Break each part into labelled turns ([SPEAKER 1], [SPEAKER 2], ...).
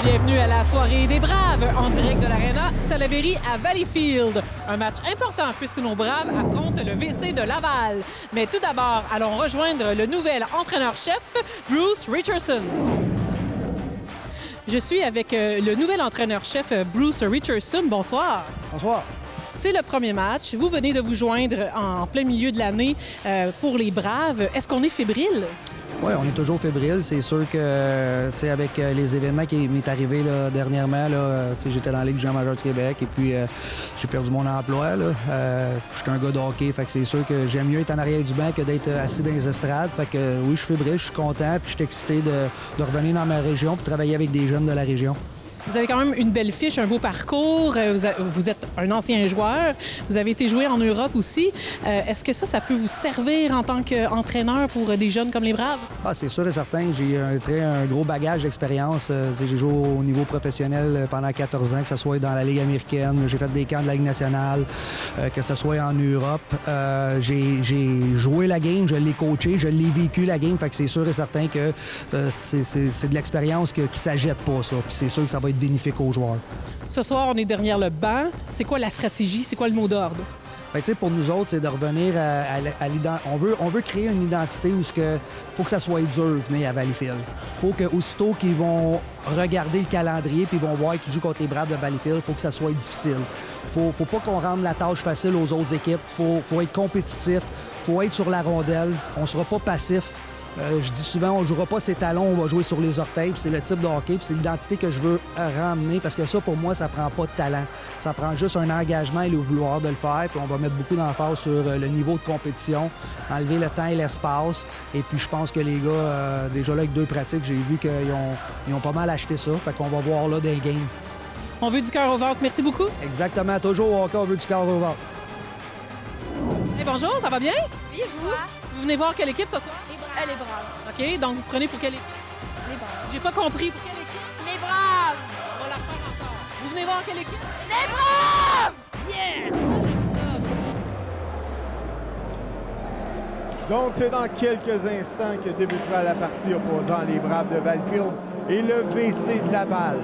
[SPEAKER 1] Bienvenue à la soirée des Braves en direct de l'Arena Salaberry à Valleyfield. Un match important puisque nos Braves affrontent le VC de Laval. Mais tout d'abord, allons rejoindre le nouvel entraîneur-chef, Bruce Richardson. Je suis avec le nouvel entraîneur-chef, Bruce Richardson. Bonsoir.
[SPEAKER 2] Bonsoir.
[SPEAKER 1] C'est le premier match. Vous venez de vous joindre en plein milieu de l'année pour les Braves. Est-ce qu'on est fébrile?
[SPEAKER 2] Oui, on est toujours fébrile. C'est sûr que, avec les événements qui m'est arrivé là, dernièrement, j'étais dans la Ligue junior majeure du Québec et puis j'ai perdu mon emploi. J'étais un gars de hockey, fait que c'est sûr que j'aime mieux être en arrière du banc que d'être assis dans les estrades. Fait que oui, je suis fébrile, je suis content, puis je suis excité de revenir dans ma région pour travailler avec des jeunes de la région.
[SPEAKER 1] Vous avez quand même une belle fiche, un beau parcours. Vous êtes un ancien joueur. Vous avez été joué en Europe aussi. Est-ce que ça peut vous servir en tant qu'entraîneur pour des jeunes comme les Braves?
[SPEAKER 2] Ah, c'est sûr et certain. J'ai un gros bagage d'expérience. J'ai joué au niveau professionnel pendant 14 ans, que ce soit dans la Ligue américaine. J'ai fait des camps de la Ligue nationale, que ce soit en Europe. J'ai joué la game, je l'ai coaché, je l'ai vécu la game. Fait que c'est sûr et certain que c'est de l'expérience qui ne s'ajette pas, ça. Puis c'est sûr que ça va être bénéfique aux joueurs.
[SPEAKER 1] Ce soir, on est derrière le banc. C'est quoi la stratégie? C'est quoi le mot d'ordre?
[SPEAKER 2] Bien, pour nous autres, c'est de revenir à l'identité. On veut créer une identité où il faut que ça soit dur venir à Valleyfield. Il faut qu'aussitôt qu'ils vont regarder le calendrier puis ils vont voir qu'ils jouent contre les Braves de Valleyfield, il faut que ça soit difficile. Faut pas qu'on rende la tâche facile aux autres équipes. Faut être compétitif. Faut être sur la rondelle. On sera pas passif. Je dis souvent, on ne jouera pas ses talons, on va jouer sur les orteils. C'est le type de hockey, puis c'est l'identité que je veux ramener, parce que ça, pour moi, ça prend pas de talent. Ça prend juste un engagement et le vouloir de le faire, puis on va mettre beaucoup d'emphase sur le niveau de compétition, enlever le temps et l'espace. Et puis je pense que les gars, déjà là, avec 2 pratiques, j'ai vu qu'ils ont pas mal acheté ça. Fait qu'on va voir là des games.
[SPEAKER 1] On veut du cœur au ventre. Merci beaucoup.
[SPEAKER 2] Exactement. Toujours au hockey, on veut du cœur au ventre.
[SPEAKER 1] Hey, bonjour, ça va bien?
[SPEAKER 3] Oui, vous?
[SPEAKER 1] Vous venez voir quelle équipe ce soir?
[SPEAKER 3] Les Braves.
[SPEAKER 1] OK, donc vous prenez pour quelle équipe?
[SPEAKER 3] Les Braves.
[SPEAKER 1] J'ai pas compris. Pour quelle équipe?
[SPEAKER 3] Les Braves!
[SPEAKER 1] On va la refaire encore. Vous venez voir quelle équipe?
[SPEAKER 3] Les Braves!
[SPEAKER 1] Yes! J'aime ça.
[SPEAKER 4] Donc, c'est dans quelques instants que débutera la partie opposant les Braves de Valleyfield et le VC de Laval.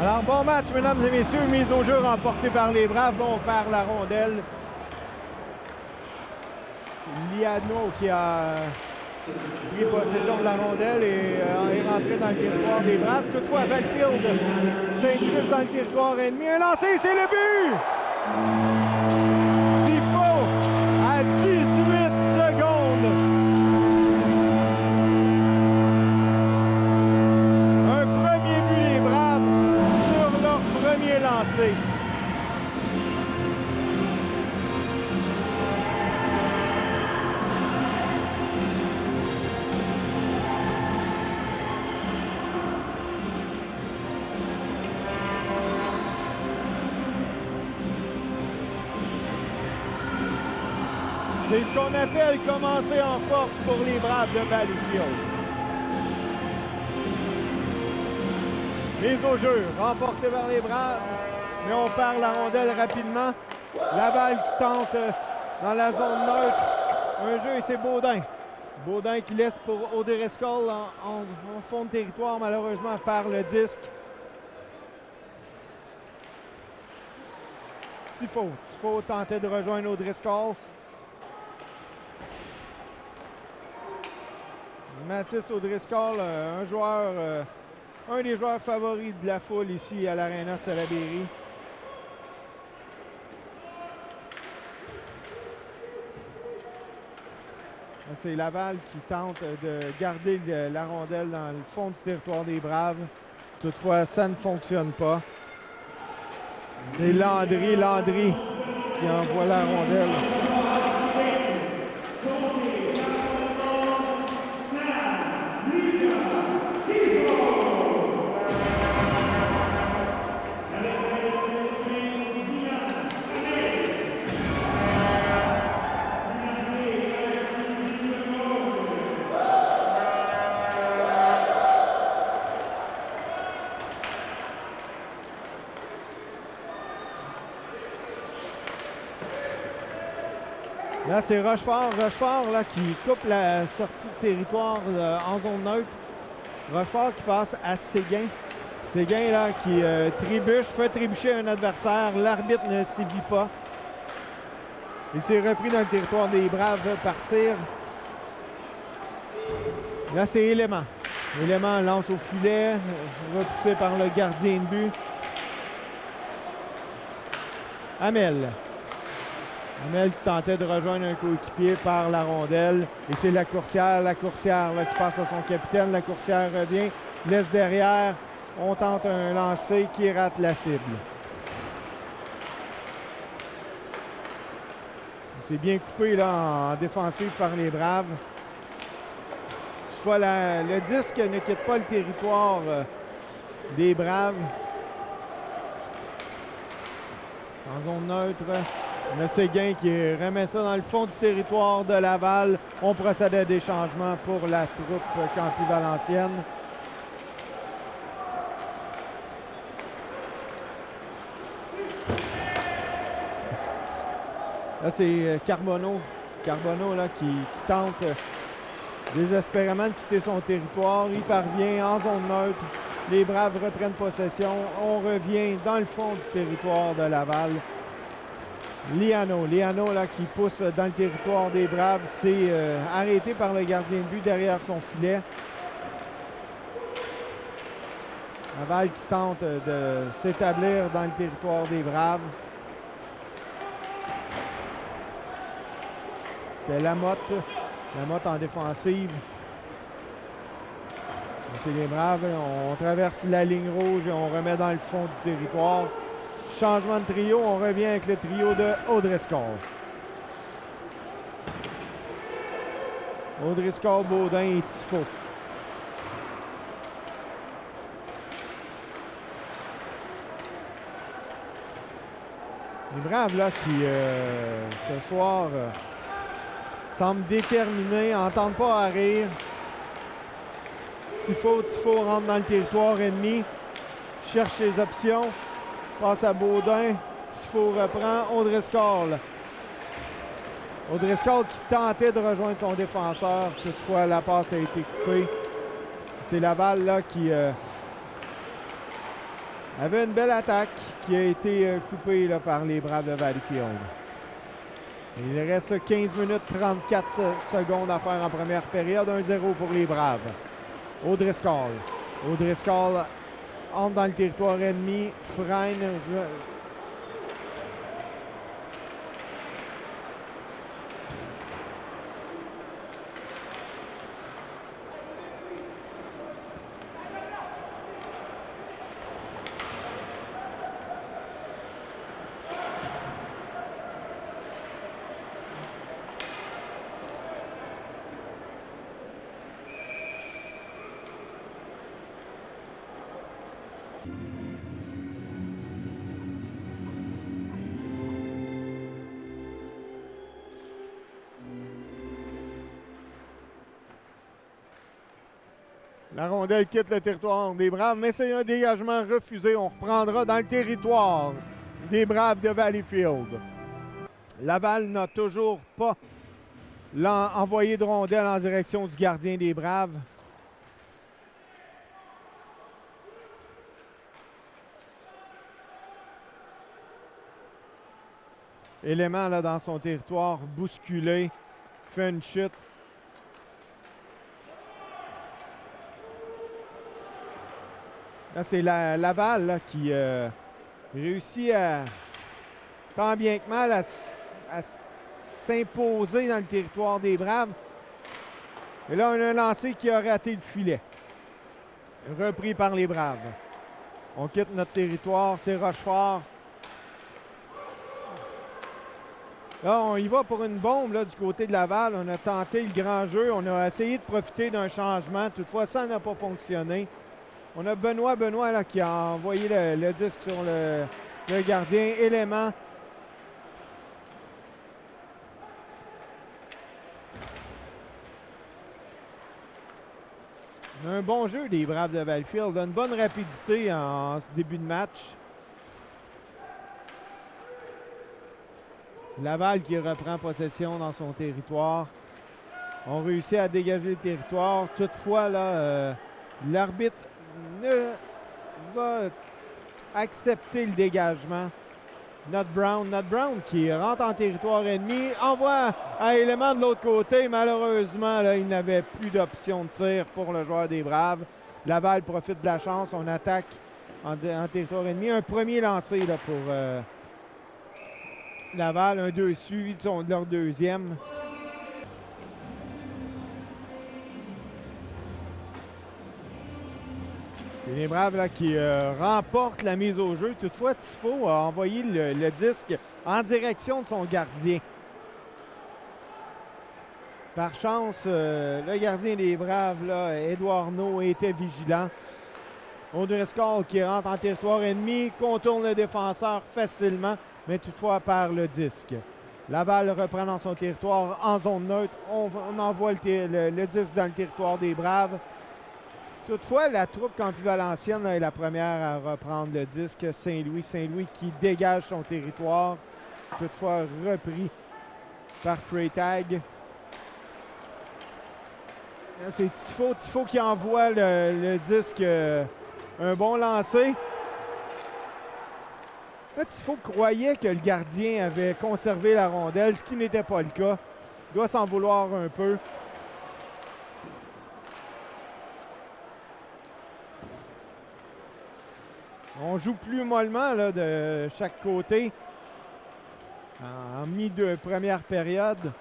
[SPEAKER 4] Alors, bon match, mesdames et messieurs. Mise au jeu remportée par les Braves. Bon, on perd la rondelle. C'est Liano qui a pris possession de la rondelle et est rentré dans le territoire des Braves. Toutefois, Valleyfield s'incruste dans le territoire ennemi. Un lancé, c'est le but! Tifo à 18 secondes. Un premier but des Braves sur leur premier lancé. C'est ce qu'on appelle commencer en force pour les Braves de Valleyfield. Mise au jeu, remportée par les Braves, mais on perd la rondelle rapidement. Laval qui tente dans la zone neutre. Un jeu et c'est Baudin. Baudin qui laisse pour O'Driscoll en fond de territoire, malheureusement par le disque. Tifo tentait de rejoindre O'Driscoll. Mathis O'Driscoll, un des joueurs favoris de la foule ici à l'Arena Salaberry. C'est Laval qui tente de garder la rondelle dans le fond du territoire des Braves. Toutefois, ça ne fonctionne pas. C'est Landry qui envoie la rondelle. Là, c'est Rochefort. Rochefort là, qui coupe la sortie de territoire en zone neutre. Rochefort qui passe à Séguin. Séguin là, qui trébuche, fait trébucher un adversaire. L'arbitre ne sévit pas. Et c'est repris dans le territoire des Braves par Cyr. Là, c'est Élément. Élément lance au filet, repoussé par le gardien de but. Hamel. Hamel qui tentait de rejoindre un coéquipier par la rondelle. Et c'est la coursière là, qui passe à son capitaine. La coursière revient, laisse derrière. On tente un lancer qui rate la cible. C'est bien coupé là, en défensive par les Braves. Toutefois, le disque ne quitte pas le territoire des Braves. En zone neutre. Le Séguin qui remet ça dans le fond du territoire de Laval. On procède à des changements pour la troupe Campy-Valencienne. Là, c'est Carbonneau. Carbonneau là, qui tente désespérément de quitter son territoire. Il parvient en zone neutre. Les Braves reprennent possession. On revient dans le fond du territoire de Laval. Liano là, qui pousse dans le territoire des Braves, c'est arrêté par le gardien de but derrière son filet. Laval qui tente de s'établir dans le territoire des Braves. C'était Lamotte en défensive. C'est les Braves, on traverse la ligne rouge et on remet dans le fond du territoire. Changement de trio, on revient avec le trio de O'Driscoll. O'Driscoll, Baudin et Tifo. Les Braves là qui ce soir semblent déterminés, n'entendent pas à rire. Tifo rentre dans le territoire ennemi, cherche ses options. Passe à Baudin. Tifo reprend. O'Driscoll. O'Driscoll qui tentait de rejoindre son défenseur. Toutefois, la passe a été coupée. C'est Laval là, qui avait une belle attaque qui a été coupée là, par les Braves de Valleyfield. Il reste 15 minutes 34 secondes à faire en première période. 1-0 pour les Braves. O'Driscoll. O'Driscoll entre dans le territoire ennemi, freine. La rondelle quitte le territoire des Braves, mais c'est un dégagement refusé. On reprendra dans le territoire des Braves de Valleyfield. Laval n'a toujours pas envoyé de rondelle en direction du gardien des Braves. Élément là, dans son territoire, bousculé, fait une chute. Là, c'est Laval là, qui réussit à, tant bien que mal, à s'imposer dans le territoire des Braves. Et là, on a un lancé qui a raté le filet. Repris par les Braves. On quitte notre territoire. C'est Rochefort. Là, on y va pour une bombe là, du côté de Laval. On a tenté le grand jeu. On a essayé de profiter d'un changement. Toutefois, ça n'a pas fonctionné. On a Benoît là, qui a envoyé le disque sur le gardien. Élément. On a un bon jeu des Braves de Valleyfield. Une bonne rapidité en ce début de match. Laval qui reprend possession dans son territoire. On réussit à dégager le territoire. Toutefois, là, l'arbitre ne va accepter le dégagement. Not Brown qui rentre en territoire ennemi. Envoie à Élément de l'autre côté. Malheureusement, là, il n'avait plus d'option de tir pour le joueur des Braves. Laval profite de la chance. On attaque en territoire ennemi. Un premier lancé là, pour Laval. Un 2 suivi de leur deuxième. C'est les Braves là, qui remportent la mise au jeu. Toutefois, Tifo a envoyé le disque en direction de son gardien. Par chance, le gardien des Braves, là, Édouard No, était vigilant. O'Driscoll qui rentre en territoire ennemi, contourne le défenseur facilement, mais toutefois perd le disque. Laval reprend dans son territoire en zone neutre. On envoie le disque dans le territoire des Braves. Toutefois, la troupe campus-valencienne est la première à reprendre le disque. Saint-Louis qui dégage son territoire. Toutefois, repris par Freytag. C'est Tifo qui envoie le disque. Un bon lancer. Là, Tifo croyait que le gardien avait conservé la rondelle, ce qui n'était pas le cas. Il doit s'en vouloir un peu. On joue plus mollement là, de chaque côté en mi-première période.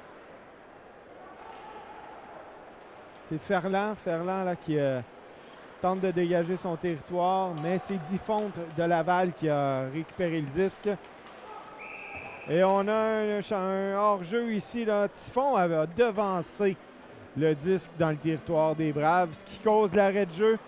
[SPEAKER 4] C'est Ferland là, qui tente de dégager son territoire, mais c'est Difonte de Laval qui a récupéré le disque. Et on a un hors-jeu ici. Là. Typhon avait devancé le disque dans le territoire des Braves, ce qui cause l'arrêt de jeu.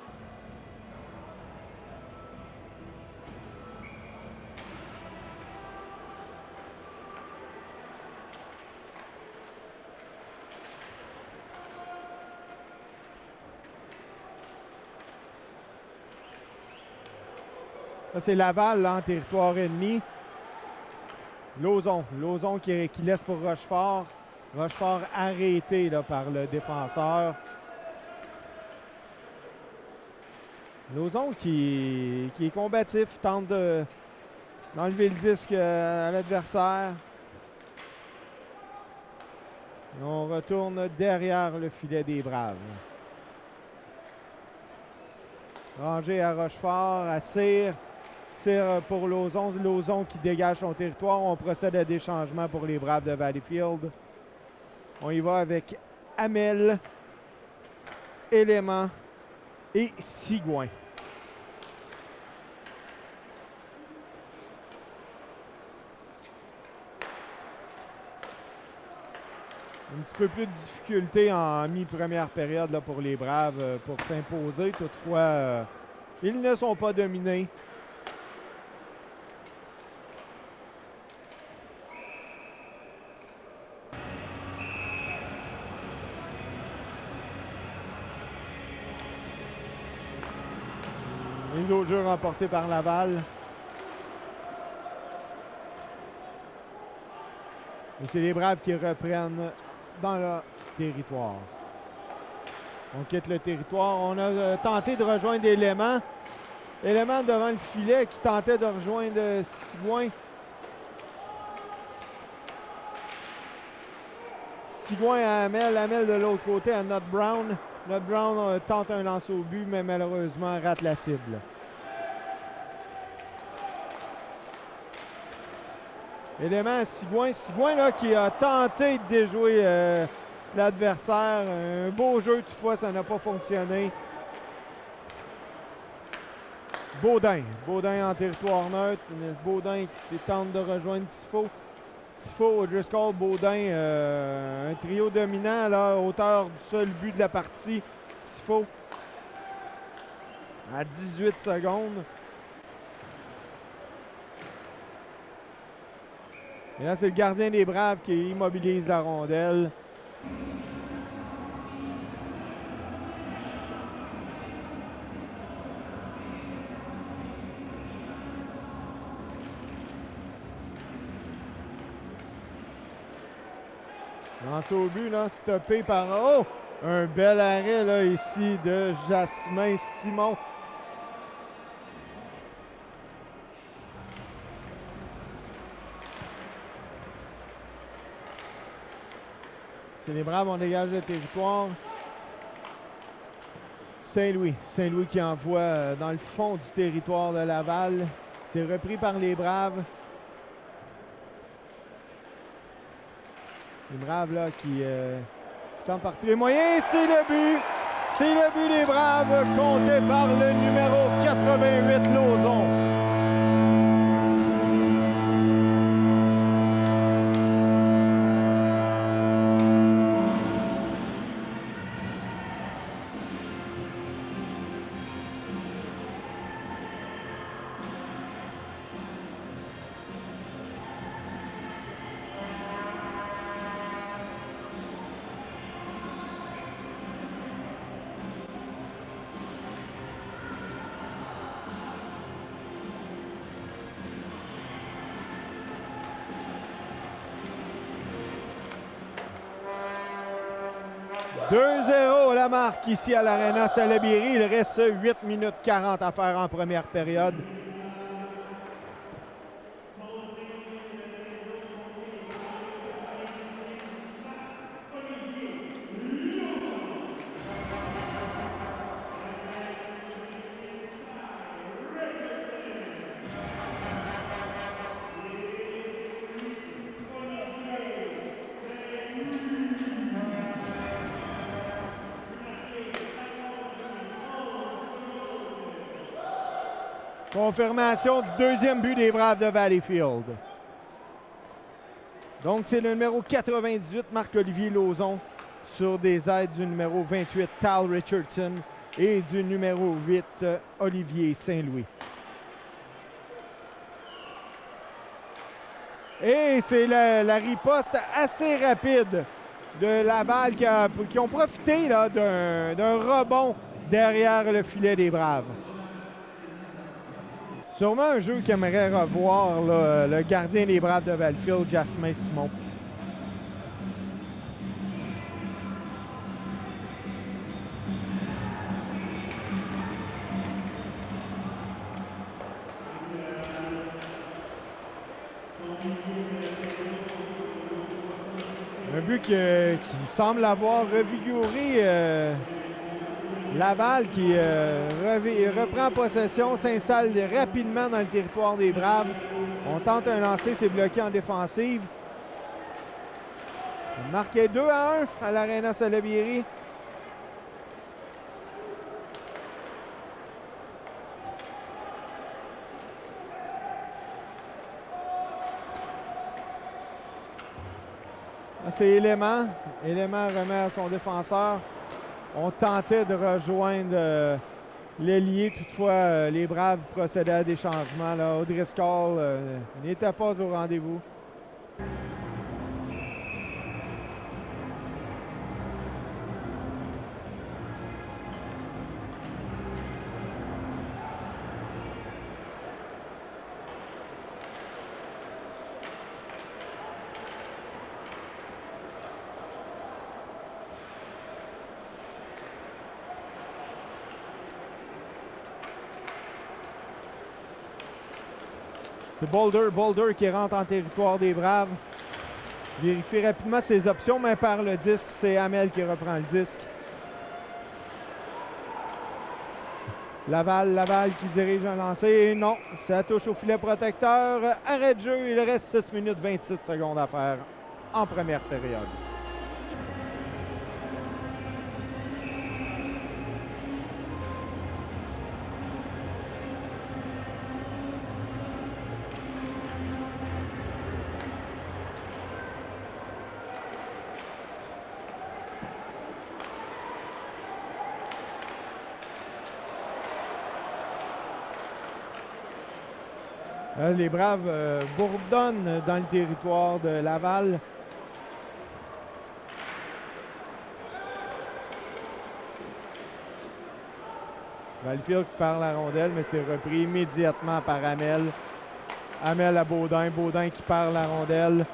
[SPEAKER 4] Là, c'est Laval là, en territoire ennemi. Lauzon qui laisse pour Rochefort. Rochefort arrêté là, par le défenseur. Lauzon qui est combatif, tente d'enlever le disque à l'adversaire. On retourne derrière le filet des Braves. Rangé à Rochefort, à Cyr. Cyr pour Lauzon. Lauzon qui dégage son territoire. On procède à des changements pour les Braves de Valleyfield. On y va avec Hamel, Élément et Sigouin. Un petit peu plus de difficulté en mi-première période là, pour les Braves pour s'imposer. Toutefois, ils ne sont pas dominés. Mise au jeu remportée par Laval. Et c'est les Braves qui reprennent dans leur territoire. On quitte le territoire. On a tenté de rejoindre Élément. Élément devant le filet qui tentait de rejoindre Sigouin. Sigouin à Hamel. Hamel de l'autre côté à Not Brown. Not Brown tente un lance au but, mais malheureusement rate la cible. Élément à Sigouin. Sigouin là, qui a tenté de déjouer l'adversaire. Un beau jeu, toutefois, ça n'a pas fonctionné. Baudin en territoire neutre. Baudin qui tente de rejoindre Tifo. Tifo, Driscoll, Baudin, un trio dominant là, auteur du seul but de la partie. Tifo à 18 secondes. Et là, c'est le gardien des Braves qui immobilise la rondelle. Lance au but, là, stoppé par... Oh! Un bel arrêt, là, ici, de Jasmin Simon. C'est les Braves, on dégage le territoire. Saint-Louis. Saint-Louis qui envoie dans le fond du territoire de Laval. C'est repris par les Braves. Les Braves là, qui tentent par tous les moyens. C'est le but! C'est le but des Braves, compté par le numéro 88, Lauzon. « 2-0 la marque ici à l'Arena Salaberry. Il reste 8 minutes 40 à faire en première période. Confirmation du deuxième but des Braves de Valleyfield. Donc, c'est le numéro 98, Marc-Olivier Lauzon, sur des aides du numéro 28, Tal Richardson, et du numéro 8, Olivier Saint-Louis. Et c'est la riposte assez rapide de Laval qui ont profité d'un rebond derrière le filet des Braves. Sûrement un jeu qu'aimerait revoir là, le gardien des Braves de Valleyfield, Jasmin Simon. Un but qui semble avoir revigoré Laval qui reprend possession, s'installe rapidement dans le territoire des Braves. On tente un lancer, c'est bloqué en défensive. On marquait 2-1 à l'Arena Salaberry. C'est Élément. Élément remet à son défenseur. On tentait de rejoindre l'ailier. Toutefois, les Braves procédaient à des changements. Là. O'Driscoll n'était pas au rendez-vous. C'est Boulder qui rentre en territoire des Braves. Vérifie rapidement ses options, mais par le disque, c'est Hamel qui reprend le disque. Laval qui dirige un lancer. Et non, ça touche au filet protecteur. Arrêt de jeu, il reste 6 minutes 26 secondes à faire en première période. Là, les Braves bourdonnent dans le territoire de Laval. Valleyfield qui perd la rondelle, mais c'est repris immédiatement par Hamel. Hamel à Baudin. Baudin qui perd la rondelle.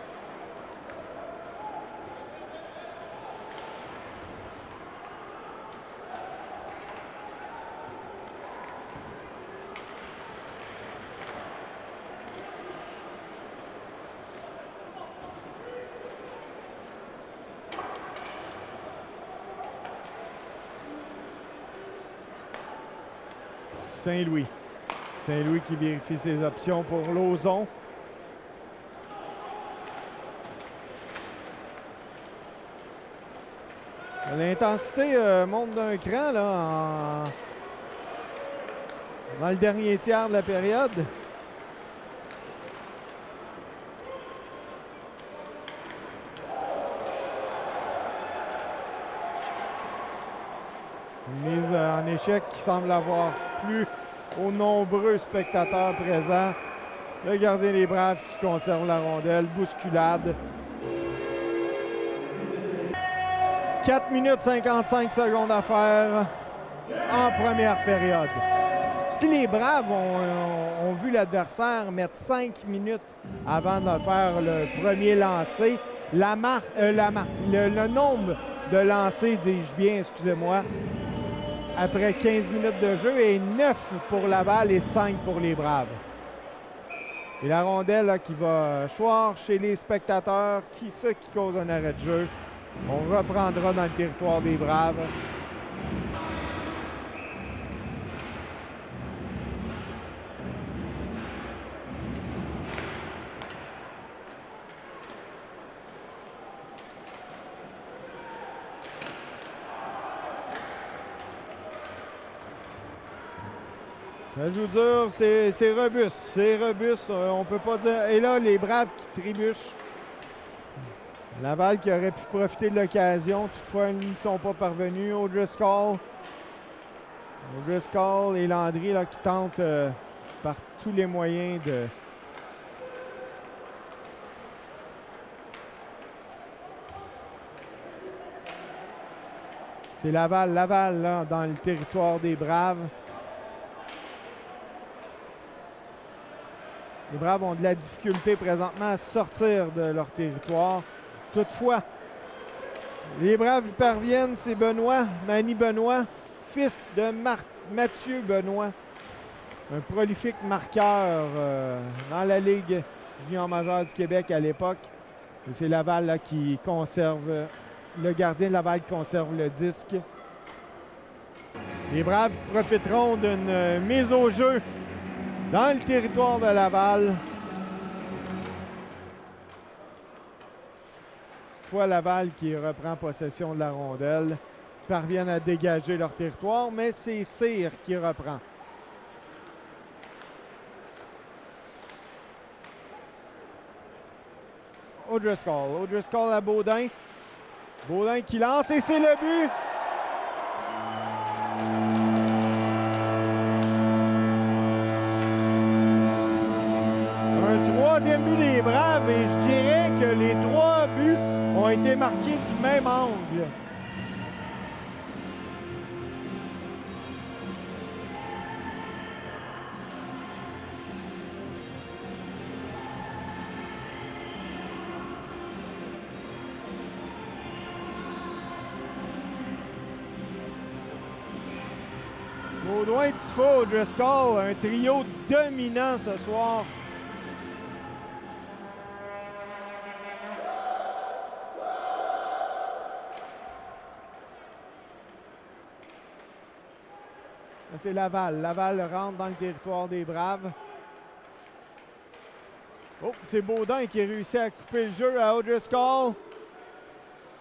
[SPEAKER 4] Saint-Louis. Saint-Louis qui vérifie ses options pour Lauzon. L'intensité monte d'un cran là, dans le dernier tiers de la période. Une mise en échec qui semble avoir plu aux nombreux spectateurs présents. Le gardien des Braves qui conserve la rondelle. Bousculade. 4 minutes 55 secondes à faire en première période. Si les Braves ont vu l'adversaire mettre 5 minutes avant de faire le premier lancer, le nombre de lancers, dis-je bien, excusez-moi, après 15 minutes de jeu est 9 pour Laval et 5 pour les Braves. Et la rondelle là, qui va choir chez les spectateurs, ce qui cause un arrêt de jeu. On reprendra dans le territoire des Braves. Ça joue dur, c'est robuste. C'est robuste, on peut pas dire. Et là, les Braves qui trébuchent. Laval qui aurait pu profiter de l'occasion. Toutefois, ils ne sont pas parvenus. O'Driscoll et Landry là, qui tentent par tous les moyens de... C'est Laval là, dans le territoire des Braves. Les Braves ont de la difficulté présentement à sortir de leur territoire. Toutefois, les Braves parviennent, c'est Benoît, Manny Benoît, fils de Mathieu Benoît, un prolifique marqueur dans la Ligue junior majeure du Québec à l'époque. C'est Laval là, qui conserve, le gardien de Laval qui conserve le disque. Les Braves profiteront d'une mise au jeu dans le territoire de Laval. Toutefois, Laval qui reprend possession de la rondelle, parviennent à dégager leur territoire, mais c'est Cyr qui reprend. O'Driscoll à Baudin. Baudin qui lance et c'est le but! Troisième but des Braves et je dirais que les 3 buts ont été marqués du même angle. Baudouin, Tifo, O'Driscoll, un trio dominant ce soir. C'est Laval. Laval rentre dans le territoire des Braves. Oh, c'est Baudin qui a réussi à couper le jeu à O'Driscoll.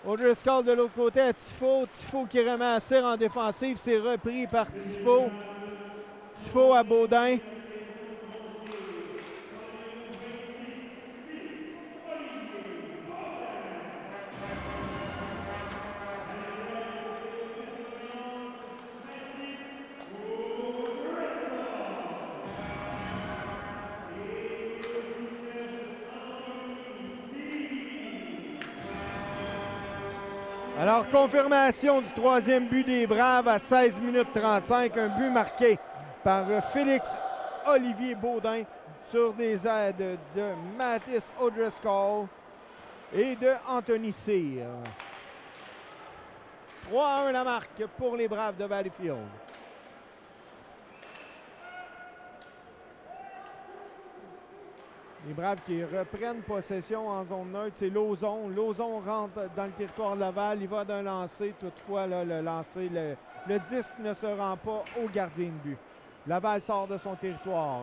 [SPEAKER 4] O'Driscoll de l'autre côté à Tifo. Tifo qui remet à Cyr en défensive. C'est repris par Tifo. Tifo à Baudin. Alors, confirmation du troisième but des Braves à 16 minutes 35. Un but marqué par Félix-Olivier Baudin sur des aides de Mathis O'Driscoll et de Anthony Cyr. 3-1 la marque pour les Braves de Valleyfield. Les Braves qui reprennent possession en zone neutre, c'est Lauzon. Lauzon rentre dans le territoire de Laval. Il va d'un lancer. Toutefois, là, le disque ne se rend pas au gardien de but. Laval sort de son territoire.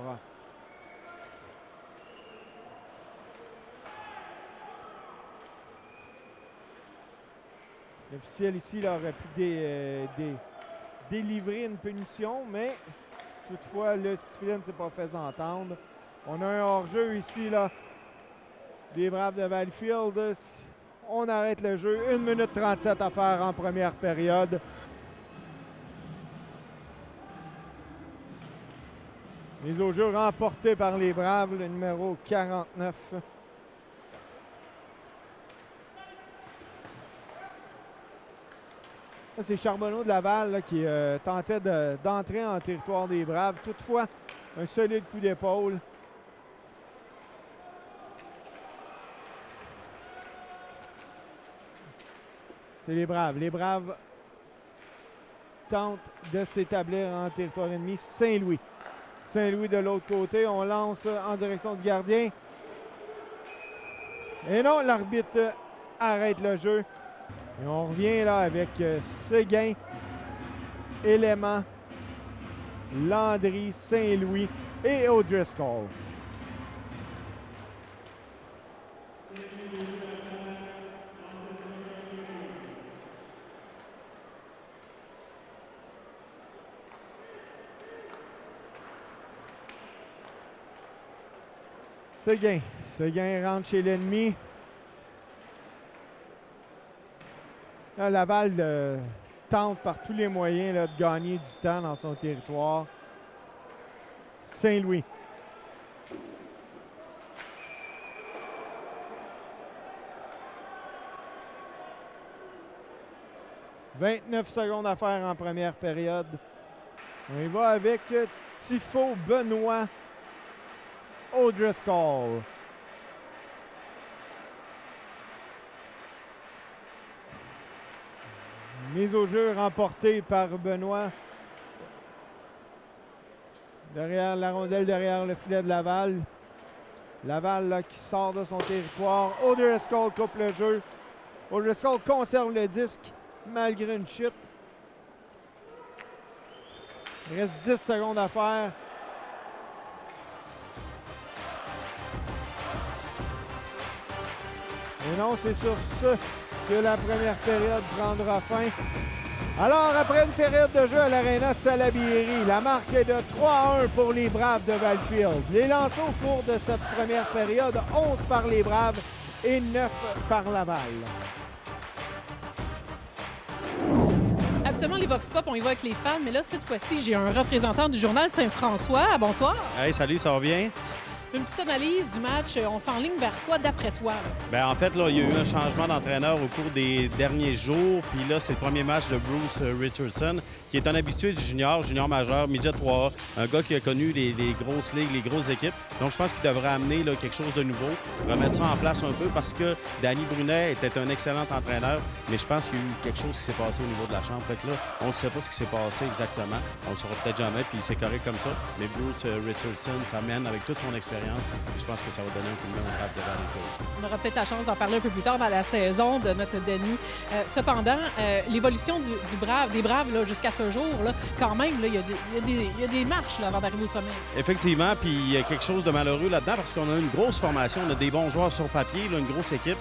[SPEAKER 4] L'officiel ici là, aurait pu délivrer une punition, mais toutefois, le sifflet ne s'est pas fait entendre. On a un hors-jeu ici, là, des Braves de Valleyfield. On arrête le jeu. 1 minute 37 à faire en première période. Mise au jeu remportée par les Braves, le numéro 49. C'est Charbonneau de Laval là, qui tentait d'entrer en territoire des Braves. Toutefois, un solide coup d'épaule. C'est les Braves. Les Braves tentent de s'établir en territoire ennemi. Saint-Louis. Saint-Louis de l'autre côté. On lance en direction du gardien. Et non, l'arbitre arrête le jeu. Et on revient là avec Séguin, Élément, Landry, Saint-Louis et O'Driscoll. Séguin. Séguin rentre chez l'ennemi. Là, Laval tente par tous les moyens là, de gagner du temps dans son territoire. Saint-Louis. « 29 secondes à faire en première période. On y va avec Tifo Benoît O'Driscoll. Mise au jeu remportée par Benoît. Derrière la rondelle, derrière le filet de Laval. Laval là, qui sort de son territoire. O'Driscoll coupe le jeu. O'Driscoll conserve le disque malgré une chute. Il reste 10 secondes à faire. Et non, c'est sur ce que la première période prendra fin. Alors, après une période de jeu à l'Arena Salaberry, la marque est de 3-1 pour les Braves de Valleyfield. Les lancers au cours de cette première période, 11 par les Braves et 9 par Laval.
[SPEAKER 1] Habituellement, les Vox Pop, on y va avec les fans, mais là, cette fois-ci, j'ai un représentant du journal Saint-François. Bonsoir.
[SPEAKER 5] Hey, salut, ça va bien?
[SPEAKER 1] Une petite analyse du match. On s'enligne vers quoi, d'après toi?
[SPEAKER 5] Bien, en fait, là, il y a eu un changement d'entraîneur au cours des derniers jours. Puis là, c'est le premier match de Bruce Richardson, qui est un habitué du junior majeur, Midget 3A. Un gars qui a connu les grosses ligues, les grosses équipes. Donc, je pense qu'il devrait amener là, quelque chose de nouveau, remettre ça en place un peu parce que Danny Brunet était un excellent entraîneur. Mais je pense qu'il y a eu quelque chose qui s'est passé au niveau de la chambre. Fait que là, on ne sait pas ce qui s'est passé exactement. On le saura peut-être jamais, puis c'est correct comme ça. Mais Bruce Richardson, ça mène avec toute son expérience. Je pense que ça va donner un coup de main au Braves de Valleyfield.
[SPEAKER 1] On aura peut-être la chance d'en parler un peu plus tard dans la saison de notre Denis. Cependant, l'évolution des Braves là, jusqu'à ce jour, là, quand même, il y a des marches là, avant d'arriver au sommet.
[SPEAKER 5] Effectivement, puis il y a quelque chose de malheureux là-dedans parce qu'on a une grosse formation, on a des bons joueurs sur papier, là, une grosse équipe,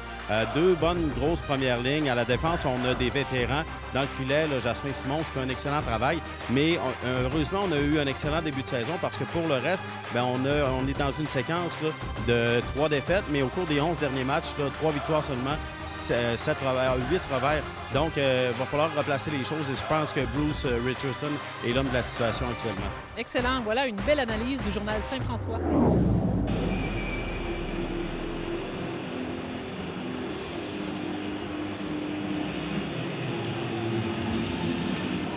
[SPEAKER 5] deux bonnes grosses premières lignes. À la défense, on a des vétérans. Dans le filet, là, Jasmin Simon qui fait un excellent travail. Mais heureusement, on a eu un excellent début de saison parce que pour le reste, bien, on est dans une séquence là, de 3 défaites, mais au cours des 11 derniers matchs, là, 3 victoires seulement, 8 revers. Donc, il va falloir replacer les choses et je pense que Bruce Richardson est l'homme de la situation actuellement.
[SPEAKER 1] Excellent. Voilà une belle analyse du journal Saint-François.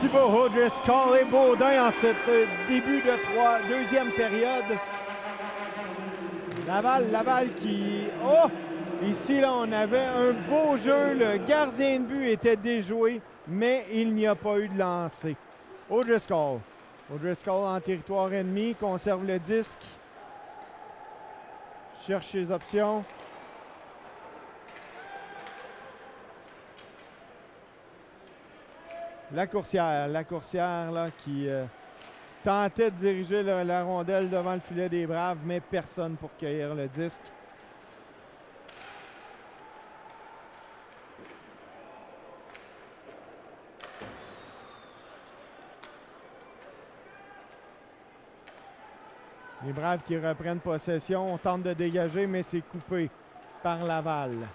[SPEAKER 4] Thibault, O'Driscoll et Baudin en cette début de deuxième période. Laval qui... Oh! Ici, là, on avait un beau jeu. Le gardien de but était déjoué, mais il n'y a pas eu de lancer. O'Driscoll. O'Driscoll en territoire ennemi, conserve le disque. Cherche ses options. La coursière là, qui tentait de diriger la rondelle devant le filet des Braves, mais personne pour cueillir le disque. Les Braves qui reprennent possession. On tente de dégager, mais c'est coupé par Laval.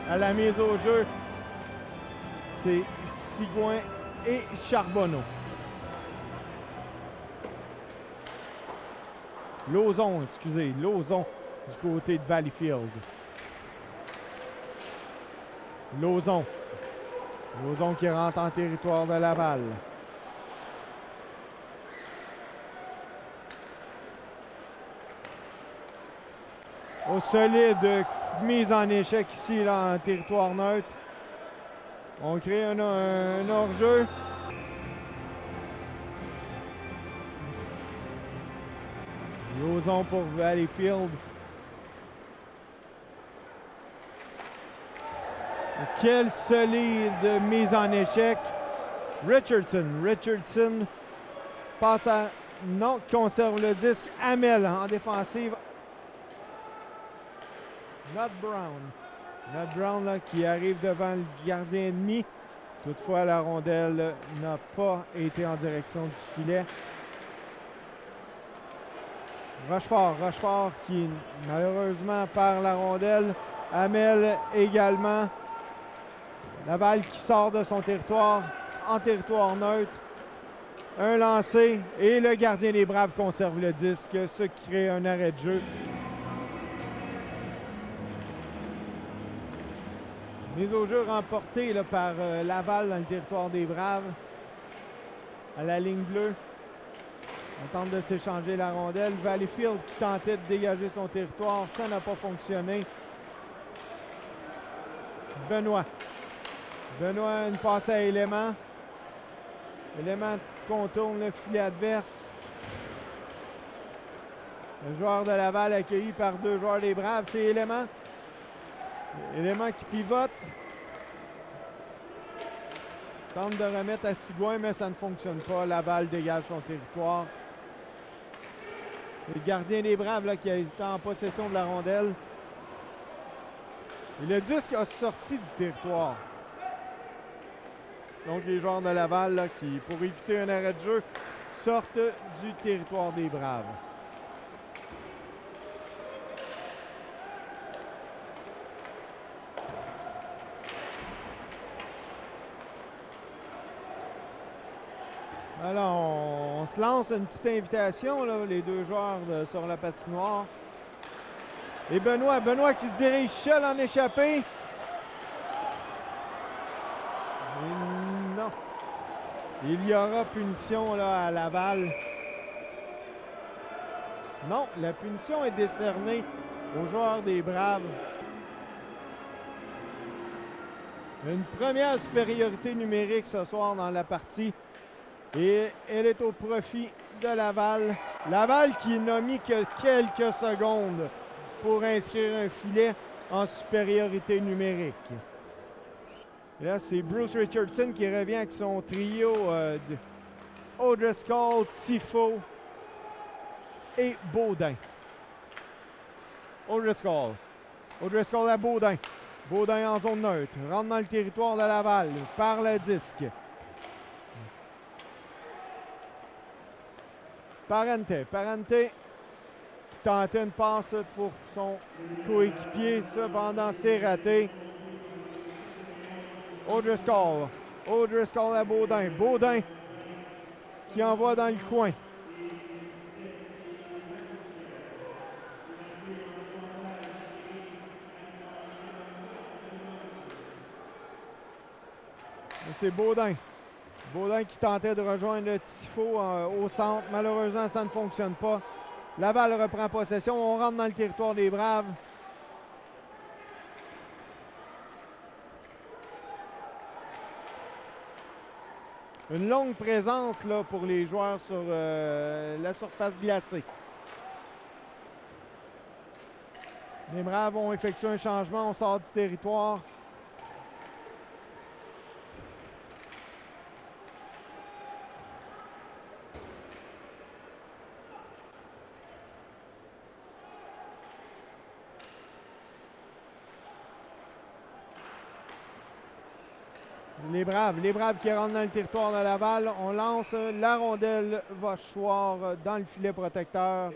[SPEAKER 4] À la mise au jeu, c'est Sigouin et Charbonneau. Lauzon du côté de Valleyfield. Lauzon qui rentre en territoire de Laval. Au solide, mise en échec ici là, en territoire neutre. On crée un hors-jeu. Lauzon pour Valleyfield. Quelle solide mise en échec. Richardson passe à... Non, conserve le disque. Hamel en défensive. Not Brown là, qui arrive devant le gardien ennemi. Toutefois, la rondelle n'a pas été en direction du filet. Rochefort qui malheureusement perd la rondelle. Hamel également. Laval qui sort de son territoire en territoire neutre. Un lancé et le gardien des Braves conserve le disque, ce qui crée un arrêt de jeu. Mise au jeu remportée là, par Laval dans le territoire des Braves. À la ligne bleue. On tente de s'échanger la rondelle. Valleyfield qui tentait de dégager son territoire. Ça n'a pas fonctionné. Benoît, une passe à Élément. Élément contourne le filet adverse. Le joueur de Laval accueilli par deux joueurs des Braves, c'est Élément. Élément qui pivote. Tente de remettre à Sigouin, mais ça ne fonctionne pas. Laval dégage son territoire. Le gardien des Braves là, qui a été en possession de la rondelle. Et le disque a sorti du territoire. Donc les joueurs de Laval là, qui, pour éviter un arrêt de jeu, sortent du territoire des Braves. Alors, on se lance une petite invitation, là, les deux joueurs sur la patinoire. Et Benoît qui se dirige seul en échappée. Et non. Il y aura punition là, à Laval. Non, la punition est décernée aux joueurs des Braves. Une première supériorité numérique ce soir dans la partie. Et elle est au profit de Laval. Laval qui n'a mis que quelques secondes pour inscrire un filet en supériorité numérique. Et là, c'est Bruce Richardson qui revient avec son trio de O'Driscoll, Tifo et Baudin. O'Driscoll à Baudin. Baudin en zone neutre. Rentre dans le territoire de Laval. Par le disque. Parente qui tentait une passe pour son coéquipier. Cependant, c'est raté. O'Driscoll à Baudin. Baudin qui envoie dans le coin. c'est Baudin. Baudin qui tentait de rejoindre le Tifo au centre. Malheureusement, ça ne fonctionne pas. Laval reprend possession. On rentre dans le territoire des Braves. Une longue présence là, pour les joueurs sur la surface glacée. Les Braves ont effectué un changement. On sort du territoire. Les Braves qui rentrent dans le territoire de Laval. On lance la rondelle va choir dans le filet protecteur.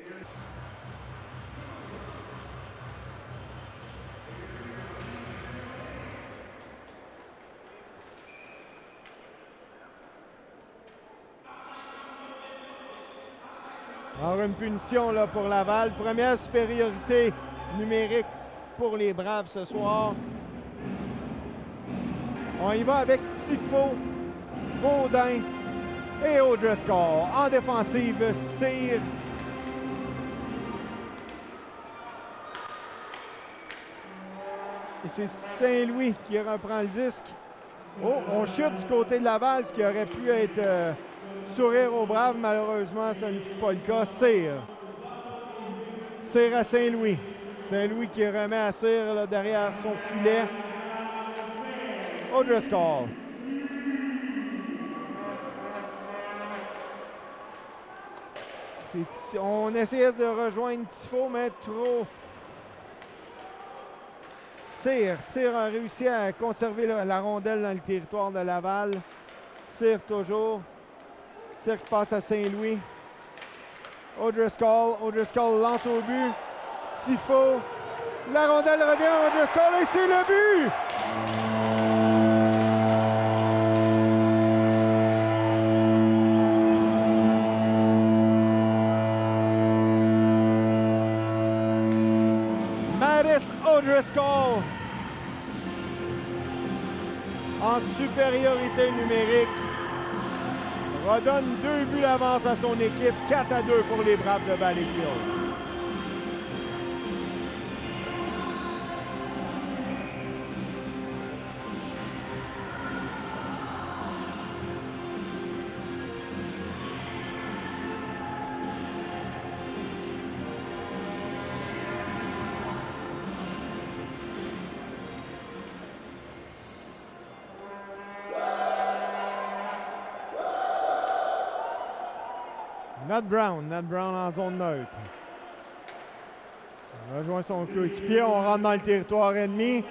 [SPEAKER 4] Alors une punition là, pour Laval. Première supériorité numérique pour les Braves ce soir. On y va avec Tifo, Baudin et O'Driscoll. En défensive, Cyr. Et c'est Saint-Louis qui reprend le disque. Oh, on chute du côté de Laval, ce qui aurait pu être sourire aux Braves. Malheureusement, ça ne fut pas le cas. Cyr. Cyr à Saint-Louis. Saint-Louis qui remet à Cyr là, derrière son filet. O'Driscoll. On essayait de rejoindre Tifo, mais trop. Cyr a réussi à conserver la rondelle dans le territoire de Laval. Cyr toujours. Cyr qui passe à Saint-Louis. O'Driscoll lance au but. Tifo. La rondelle revient à O'Driscoll et c'est le but! O'Driscoll en supériorité numérique redonne 2 buts d'avance à son équipe, 4-2 pour les Braves de Valleyfield. Nat Brown en zone neutre. On rejoint son coéquipier, on rentre dans le territoire ennemi.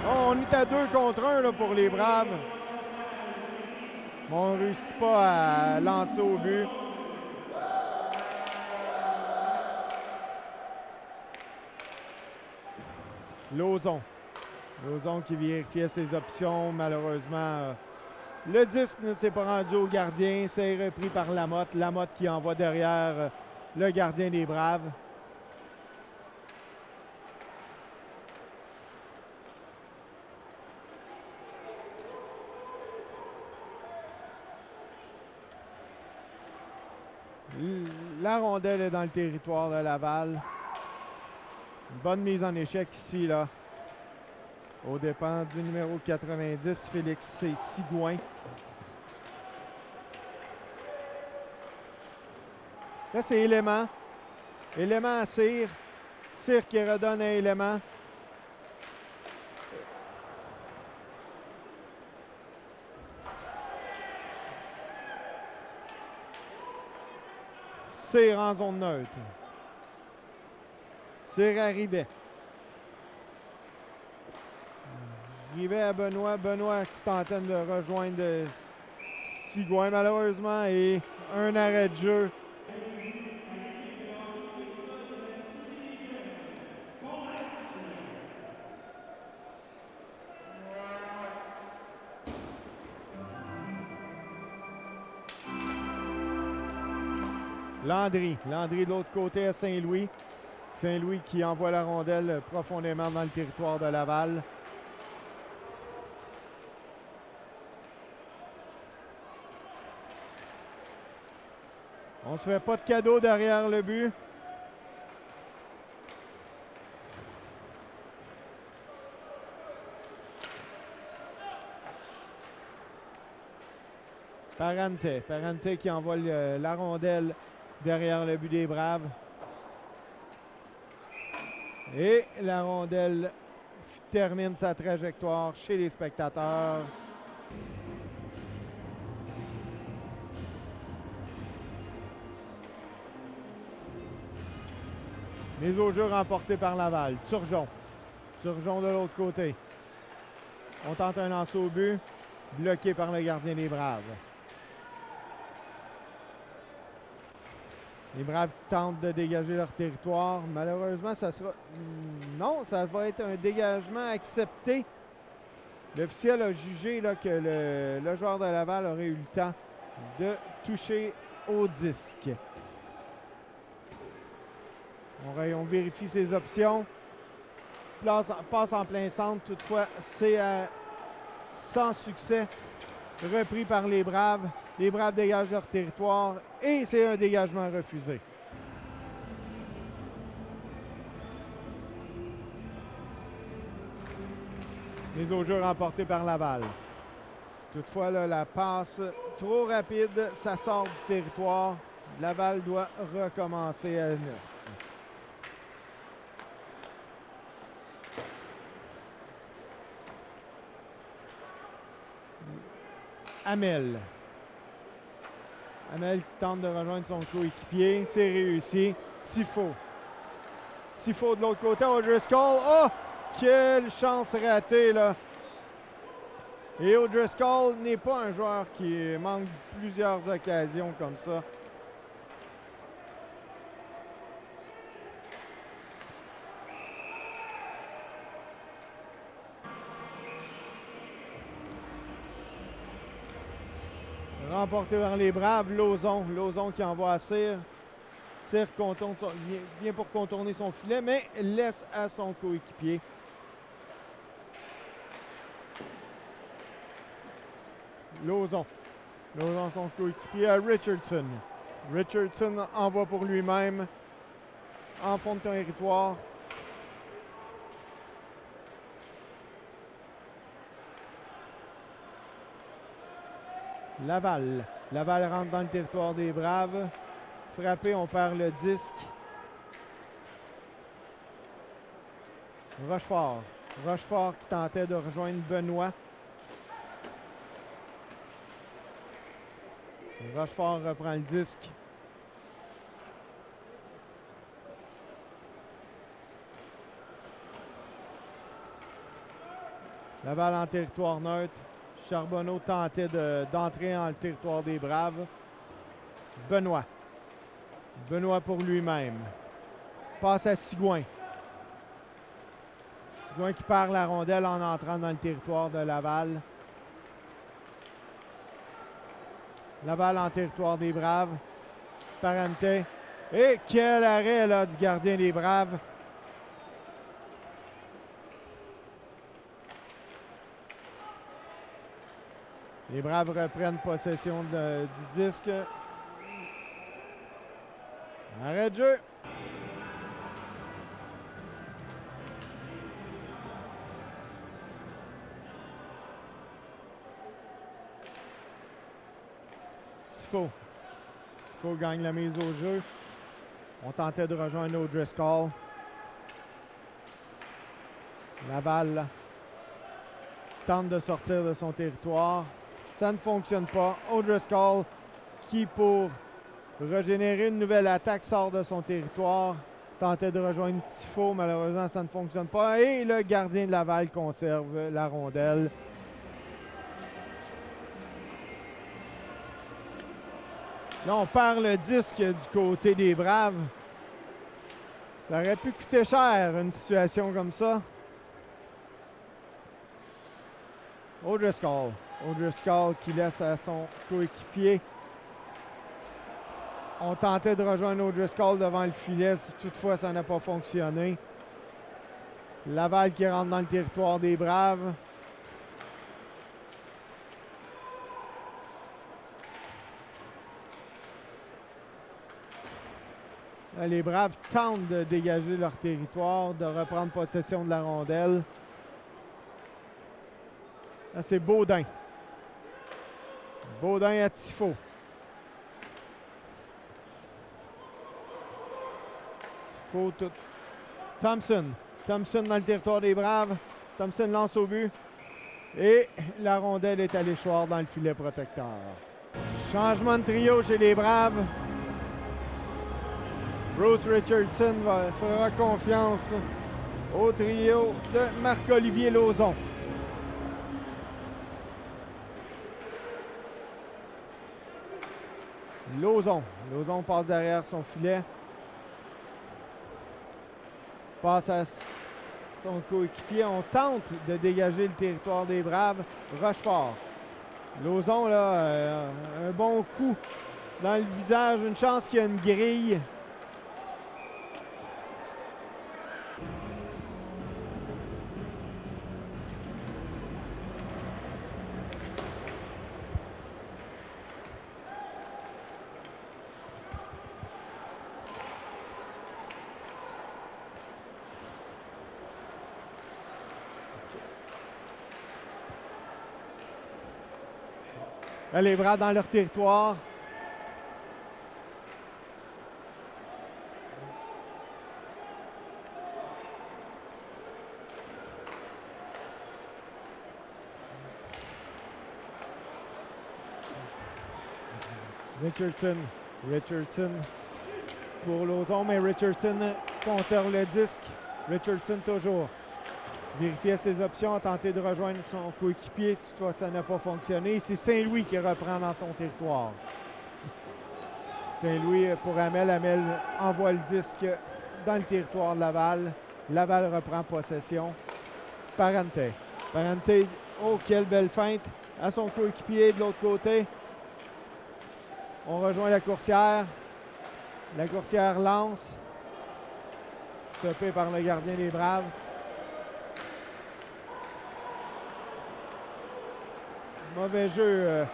[SPEAKER 4] Oh, on est à 2 contre 1 là, pour les Braves. On ne réussit pas à lancer au but. Lauzon qui vérifiait ses options. Malheureusement, le disque ne s'est pas rendu au gardien. C'est repris par Lamotte. Lamotte qui envoie derrière le gardien des Braves. La rondelle est dans le territoire de Laval. Une bonne mise en échec ici, là. Aux dépens du numéro 90, Félix Sigouin. Là, c'est Élément. Élément à Cyr. Cyr qui redonne un Élément. Cyr en zone neutre. Cyr à Rivet. Rivet à Benoît. Benoît qui tentait de rejoindre Sigouin malheureusement. Et un arrêt de jeu. Landry. Landry de l'autre côté à Saint-Louis. Saint-Louis qui envoie la rondelle profondément dans le territoire de Laval. On ne se fait pas de cadeau derrière le but. Parente qui envoie la rondelle derrière le but des Braves. Et la rondelle termine sa trajectoire chez les spectateurs. Mise au jeu remportée par Laval. Turgeon. Turgeon de l'autre côté. On tente un lancer au but. Bloqué par le gardien des Braves. Les Braves qui tentent de dégager leur territoire. Malheureusement, ça sera... Non, ça va être un dégagement accepté. L'officiel a jugé là, que le joueur de Laval aurait eu le temps de toucher au disque. On vérifie ses options. Passe en plein centre. Toutefois, c'est sans succès. Repris par les Braves. Les Braves dégagent leur territoire et c'est un dégagement refusé. Mise au jeu remportée par Laval. Toutefois, là, la passe trop rapide, ça sort du territoire. Laval doit recommencer à 9. Hamel. Hamel qui tente de rejoindre son coéquipier. C'est réussi. Tifo. Tifo de l'autre côté. O'Driscoll. Oh! Quelle chance ratée, là. Et O'Driscoll n'est pas un joueur qui manque plusieurs occasions comme ça. Remporté vers les Braves, Lauzon. Lauzon qui envoie à Cyr. Cyr vient pour contourner son filet, mais laisse à son coéquipier. Lauzon. Lauzon, son coéquipier à Richardson. Richardson envoie pour lui-même en fond de territoire. Laval. Laval rentre dans le territoire des Braves. Frappé, on perd le disque. Rochefort. Rochefort qui tentait de rejoindre Benoît. Rochefort reprend le disque. Laval en territoire neutre. Charbonneau tentait d'entrer dans le territoire des Braves. Benoît. Benoît pour lui-même. Passe à Sigouin. Sigouin qui perd la rondelle en entrant dans le territoire de Laval. Laval en territoire des Braves. Parente. Et quel arrêt là, du gardien des Braves. Les Braves reprennent possession du disque. Arrêt de jeu. Tifo. Tifo gagne la mise au jeu. On tentait de rejoindre O'Driscoll. Laval tente de sortir de son territoire. Ça ne fonctionne pas. O'Driscoll qui, pour régénérer une nouvelle attaque, sort de son territoire. Tentait de rejoindre Tifo. Malheureusement, ça ne fonctionne pas. Et le gardien de Laval conserve la rondelle. Là, on perd le disque du côté des Braves. Ça aurait pu coûter cher, une situation comme ça. O'Driscoll. O'Driscoll qui laisse à son coéquipier On tentait de rejoindre O'Driscoll devant le filet. Toutefois, ça n'a pas fonctionné. Laval qui rentre dans le territoire des Braves. Les Braves tentent de dégager leur territoire, de reprendre possession de la rondelle. Là, c'est Baudin. Baudin à Tifo. Tifo, tout. Thompson. Thompson dans le territoire des Braves. Thompson lance au but. Et la rondelle est à l'échoir dans le filet protecteur. Changement de trio chez les Braves. Bruce Richardson fera confiance au trio de Marc-Olivier Lauzon. Lauzon passe derrière son filet. Passe à son coéquipier. On tente de dégager le territoire des Braves. Rochefort. Lauzon, là, un bon coup dans le visage. Une chance qu'il y a une grille. Les Braves dans leur territoire. Richardson pour Lauzon, mais Richardson conserve le disque. Richardson toujours. Vérifier ses options, a tenté de rejoindre son coéquipier. Toutefois, ça n'a pas fonctionné. C'est Saint-Louis qui reprend dans son territoire. Saint-Louis pour Hamel. Hamel envoie le disque dans le territoire de Laval. Laval reprend possession. Parente. Oh, quelle belle feinte à son coéquipier de l'autre côté. On rejoint la coursière. La coursière lance. Stoppé par le gardien des Braves. Mauvais jeu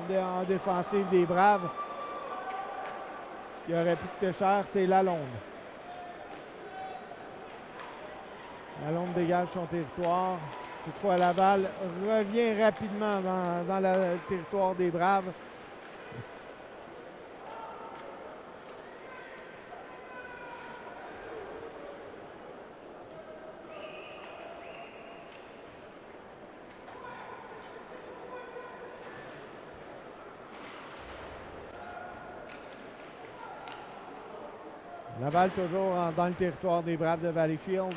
[SPEAKER 4] en défensive des Braves. Qui aurait pu coûter cher, c'est Lalonde. Lalonde dégage son territoire. Toutefois, Laval revient rapidement dans le territoire des Braves. Laval toujours dans le territoire des Braves de Valleyfield.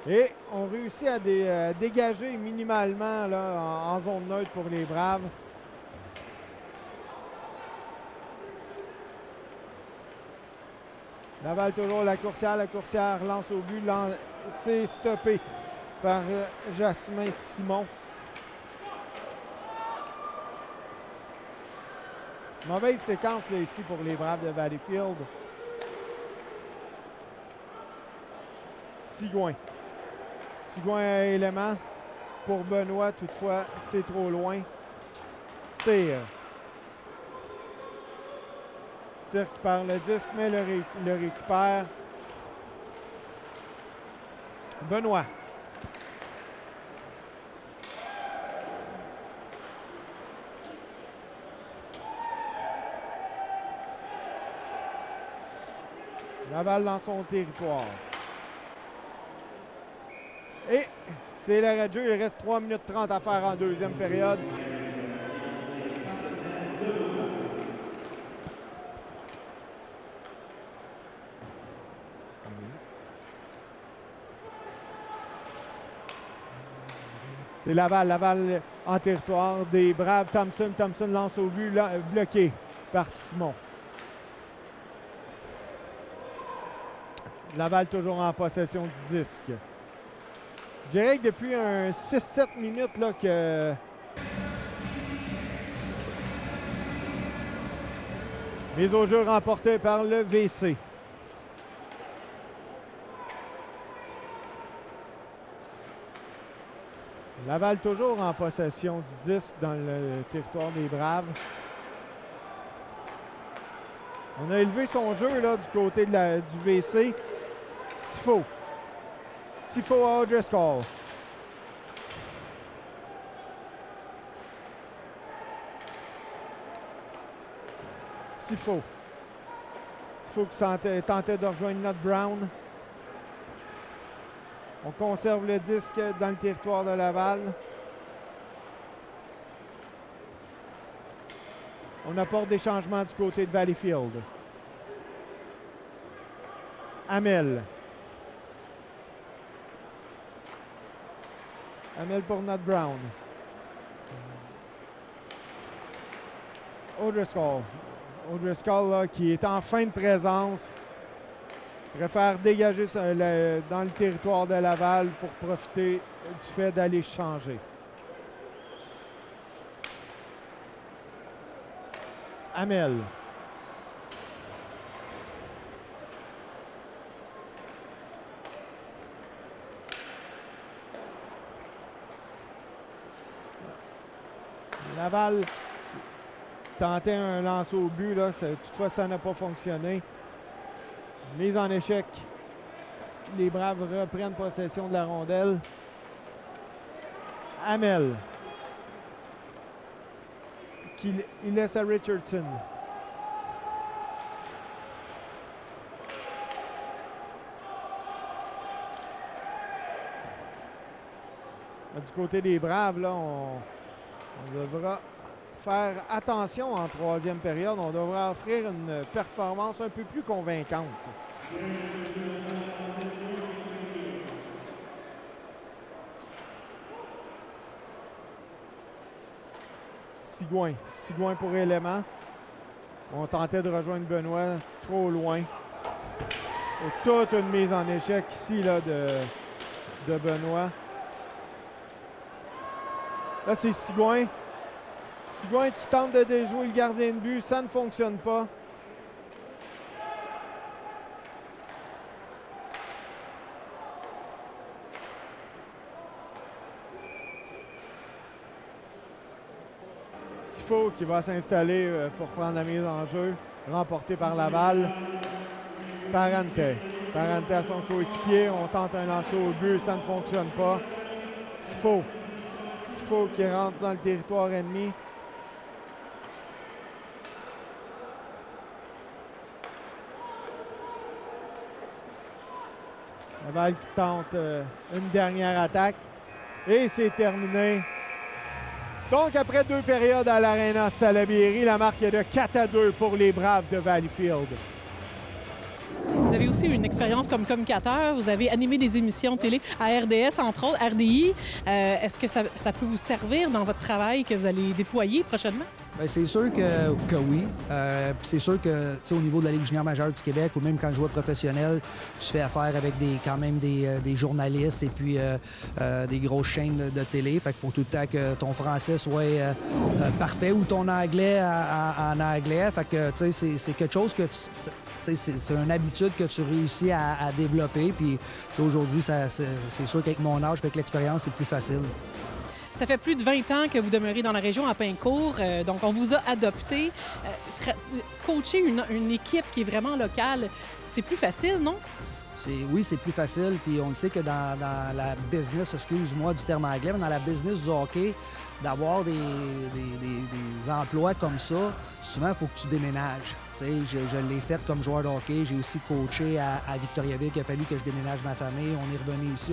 [SPEAKER 4] Et on réussit à dégager minimalement là, en zone neutre pour les Braves. Laval toujours la coursière lance au but. C'est stoppé par Jasmin Simon. Mauvaise séquence là, ici pour les Braves de Valleyfield. Sigouin à élément pour Benoît. Toutefois, c'est trop loin. Cyr qui perd le disque, mais le récupère. Benoît. Laval dans son territoire. Et c'est l'arrêt de jeu. Il reste 3 minutes 30 à faire en deuxième période. C'est Laval en territoire des Braves. Thompson lance au but, là, bloqué par Simon. Laval toujours en possession du disque. Je dirais que depuis un 6-7 minutes là, Mise au jeu remportée par le VC. Laval toujours en possession du disque dans le territoire des Braves. On a élevé son jeu là, du côté du VC. Tifo. Tifo à O'Driscoll. Tifo. Tifo qui tentait de rejoindre Not Brown. On conserve le disque dans le territoire de Laval. On apporte des changements du côté de Valleyfield. Hamel. Hamel pour Not Brown. O'Driscoll. O'Driscoll là, qui est en fin de présence. Préfère dégager dans le territoire de Laval pour profiter du fait d'aller changer. Hamel. Laval tentait un lancer au but, là, toutefois ça n'a pas fonctionné. Mise en échec. Les Braves reprennent possession de la rondelle. Hamel. Il laisse à Richardson. Du côté des Braves, là, on devra faire attention en troisième période. On devra offrir une performance un peu plus convaincante. Sigouin pour élément. On tentait de rejoindre Benoît trop loin. Toute une mise en échec ici là, de Benoît. Là, c'est Sigouin. Sigouin qui tente de déjouer le gardien de but. Ça ne fonctionne pas. Tifo qui va s'installer pour prendre la mise en jeu. Remporté par Laval. Parente. Parente à son coéquipier. On tente un lancer au but. Ça ne fonctionne pas. Tifo. Tifo qui rentre dans le territoire ennemi. Laval qui tente une dernière attaque. Et c'est terminé. Donc, après 2 périodes à l'Arena Salaberry, la marque est de 4-2 pour les Braves de Valleyfield.
[SPEAKER 1] Vous avez aussi une expérience comme communicateur. Vous avez animé des émissions télé à RDS, entre autres, RDI. Est-ce que ça peut vous servir dans votre travail que vous allez déployer prochainement?
[SPEAKER 2] Bien, c'est sûr que oui. C'est sûr que au niveau de la Ligue junior majeure du Québec, ou même quand je jouais professionnel, tu fais affaire avec quand même des journalistes et puis des grosses chaînes de télé. Fait qu'il faut tout le temps que ton français soit parfait ou ton anglais en anglais. Fait que c'est quelque chose que c'est une habitude que tu réussis à développer. Puis aujourd'hui, c'est sûr qu'avec mon âge, avec l'expérience, c'est plus facile.
[SPEAKER 1] Ça fait plus de 20 ans que vous demeurez dans la région à Pincourt, donc on vous a adopté. Coacher une équipe qui est vraiment locale, c'est plus facile, non?
[SPEAKER 2] Oui, c'est plus facile. Puis on le sait que dans la business, excuse-moi du terme anglais, mais dans la business du hockey, d'avoir des emplois comme ça, souvent, il faut que tu déménages. Je l'ai fait comme joueur de hockey. J'ai aussi coaché à Victoriaville. Il a fallu que je déménage ma famille. On est revenu ici.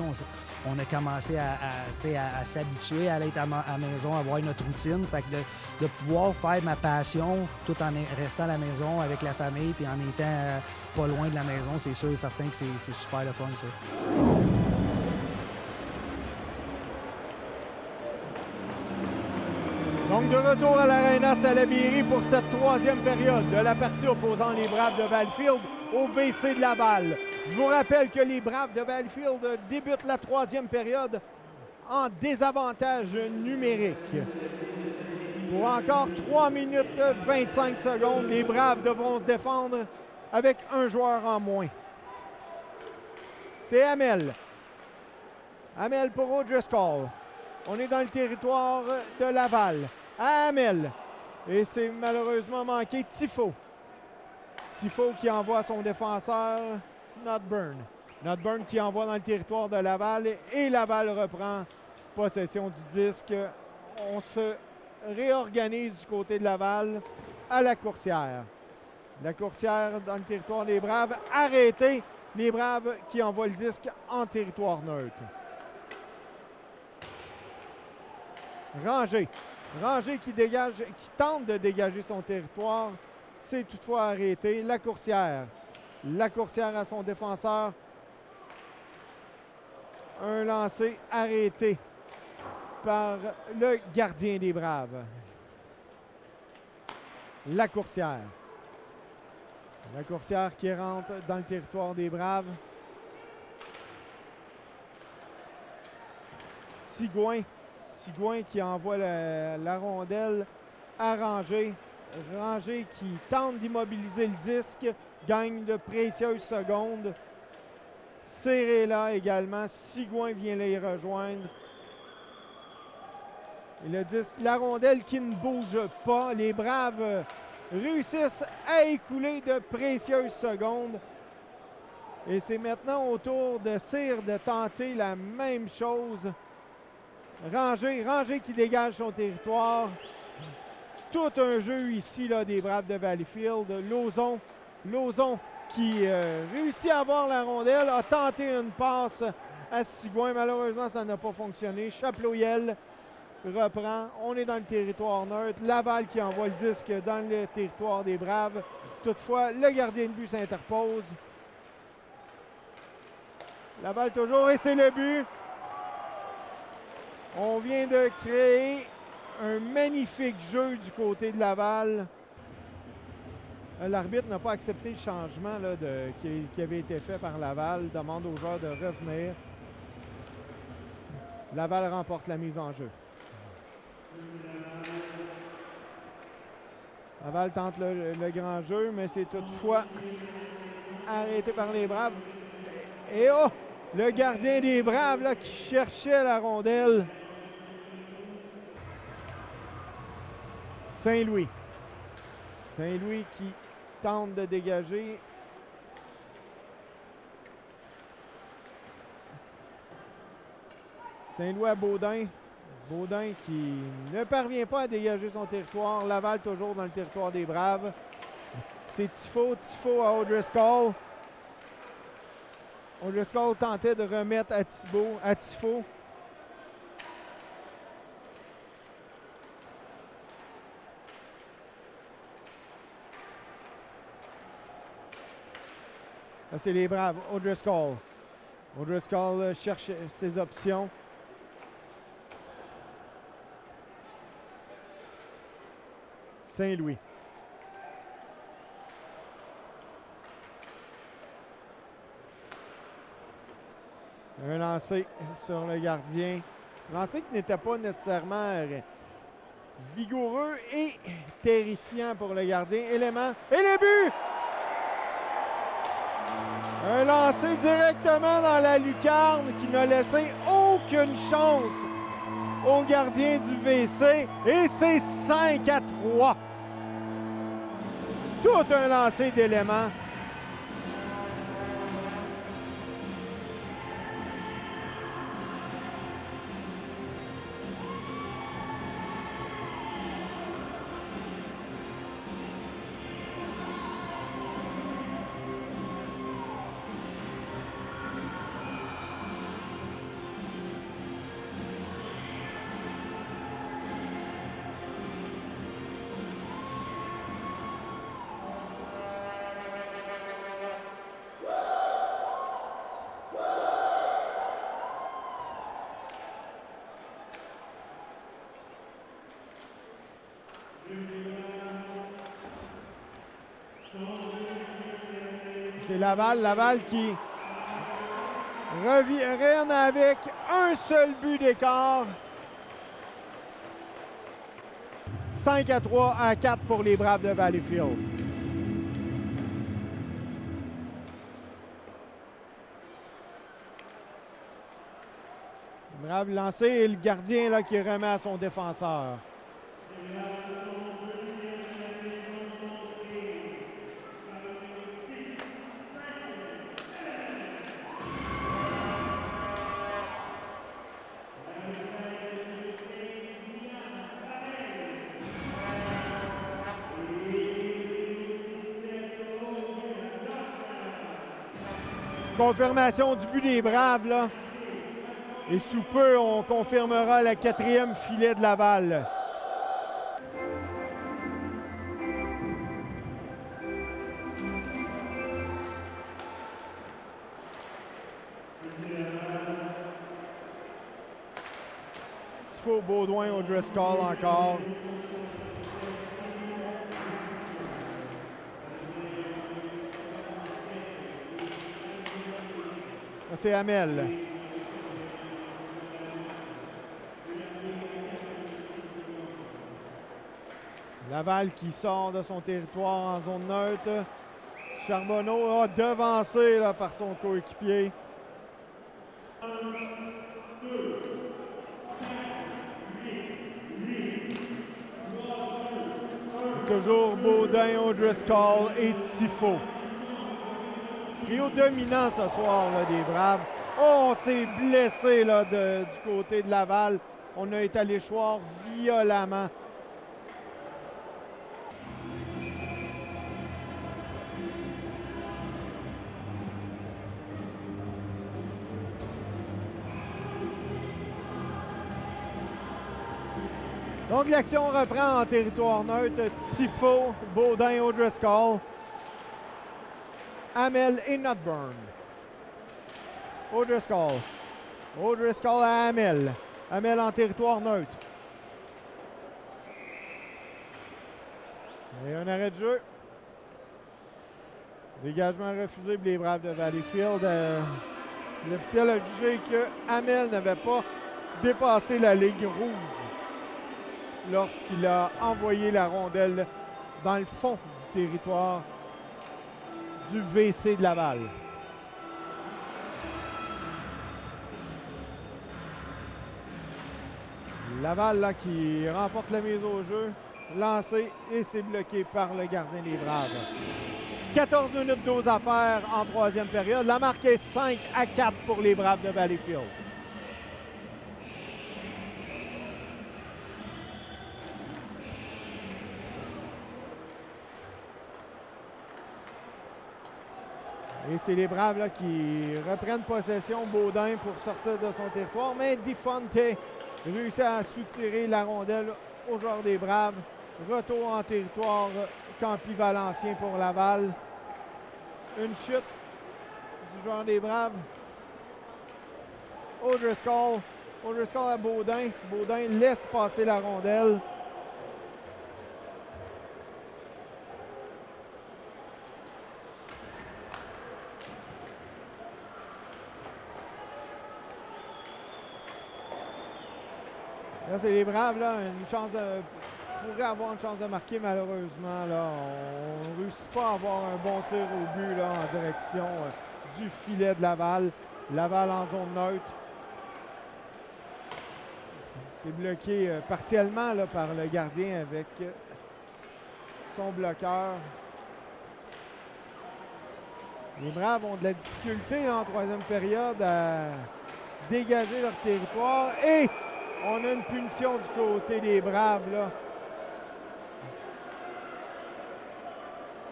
[SPEAKER 2] On a commencé à s'habituer à aller à la maison, à avoir notre routine. Fait que de pouvoir faire ma passion tout en restant à la maison avec la famille puis en étant pas loin de la maison, c'est sûr et certain que c'est super le fun, ça.
[SPEAKER 4] Donc, de retour à l'Arena Salaberry pour cette troisième période de la partie opposant les Braves de Valleyfield au VC de Laval. Je vous rappelle que les Braves de Valleyfield débutent la troisième période en désavantage numérique. Pour encore 3 minutes 25 secondes, les Braves devront se défendre avec un joueur en moins. C'est Hamel. Hamel pour O'Driscoll. On est dans le territoire de Laval. Hamel. Et c'est malheureusement manqué Tifo. Tifo qui envoie son défenseur, Notburn. Notburn qui envoie dans le territoire de Laval. Et Laval reprend possession du disque. On se réorganise du côté de Laval à la coursière. La coursière dans le territoire des Braves. Arrêtez les Braves qui envoient le disque en territoire neutre. Rangé. Rangé qui tente de dégager son territoire. C'est toutefois arrêté. La coursière. La coursière à son défenseur. Un lancer arrêté par le gardien des Braves. La coursière. La coursière qui rentre dans le territoire des Braves. Sigouin. Sigouin qui envoie la rondelle à Rangé. Rangé qui tente d'immobiliser le disque. Gagne de précieuses secondes. Serré là également. Sigouin vient les rejoindre. Et le disque, la rondelle qui ne bouge pas. Les Braves réussissent à écouler de précieuses secondes. Et c'est maintenant au tour de Cyr de tenter la même chose. Rangé qui dégage son territoire. Tout un jeu ici là, des Braves de Valleyfield. Lauzon qui réussit à avoir la rondelle, a tenté une passe à Sigouin. Malheureusement, ça n'a pas fonctionné. Chaployel reprend. On est dans le territoire neutre. Laval qui envoie le disque dans le territoire des Braves. Toutefois, le gardien de but s'interpose. Laval toujours, et c'est le but. On vient de créer un magnifique jeu du côté de Laval. L'arbitre n'a pas accepté le changement là, qui avait été fait par Laval. Demande aux joueurs de revenir. Laval remporte la mise en jeu. Laval tente le grand jeu, mais c'est toutefois arrêté par les Braves. Et oh! Le gardien des Braves là, qui cherchait la rondelle. Saint-Louis. Saint-Louis qui tente de dégager. Saint-Louis à Baudin. Baudin qui ne parvient pas à dégager son territoire. Laval toujours dans le territoire des Braves. C'est Tifo à O'Driscoll. O'Driscoll tentait de remettre à Tifo. Là, c'est les Braves. O'Driscoll. O'Driscoll cherche ses options. Saint-Louis. Un lancer sur le gardien. Un lancer qui n'était pas nécessairement vigoureux et terrifiant pour le gardien. Élément. Et le but! Un lancer directement dans la lucarne qui n'a laissé aucune chance au gardien du VC. Et c'est 5-3. Tout un lancer d'éléments. C'est Laval qui revient avec un seul but d'écart. 5-3 à 4 pour les Braves de Valleyfield. Brave lancé et le gardien là, qui remet à son défenseur. Confirmation du but des Braves, là. Et sous peu, on confirmera le 4e filet de Laval. Tifo Baudouin au dress call encore. C'est Hamel. Laval qui sort de son territoire en zone neutre. Charbonneau a devancé là, par son coéquipier. Toujours Baudin au dress call et Tifo. Trio dominant ce soir là, des Braves. Oh, on s'est blessé là, du côté de Laval. On a été allé choir violemment. Donc l'action reprend en territoire neutre. Tifo, Baudin, O'Driscoll, Hamel et Notburn. O'Driscoll. O'Driscoll à Hamel. Hamel en territoire neutre. Et un arrêt de jeu. Dégagement refusé pour les Braves de Valleyfield. L'officiel a jugé que Hamel n'avait pas dépassé la ligne rouge lorsqu'il a envoyé la rondelle dans le fond du territoire du VC de Laval. Laval là, qui remporte la mise au jeu, lancé et c'est bloqué par le gardien des Braves. 14 minutes 12 à faire en troisième période. La marque est 5-4 pour les Braves de Valleyfield. Et c'est les Braves là, qui reprennent possession. Baudin pour sortir de son territoire. Mais DeFonte réussit à soutirer la rondelle au joueur des Braves. Retour en territoire Campi-Valencien pour Laval. Une chute du joueur des Braves. O'Driscoll. O'Driscoll à Baudin. Baudin laisse passer la rondelle. Là, c'est les Braves, là, pourraient avoir une chance de marquer, malheureusement. Là, on ne réussit pas à avoir un bon tir au but là, en direction du filet de Laval. Laval en zone neutre. C'est bloqué partiellement là, par le gardien avec son bloqueur. Les Braves ont de la difficulté là, en troisième période à dégager leur territoire. Et on a une punition du côté des Braves, là.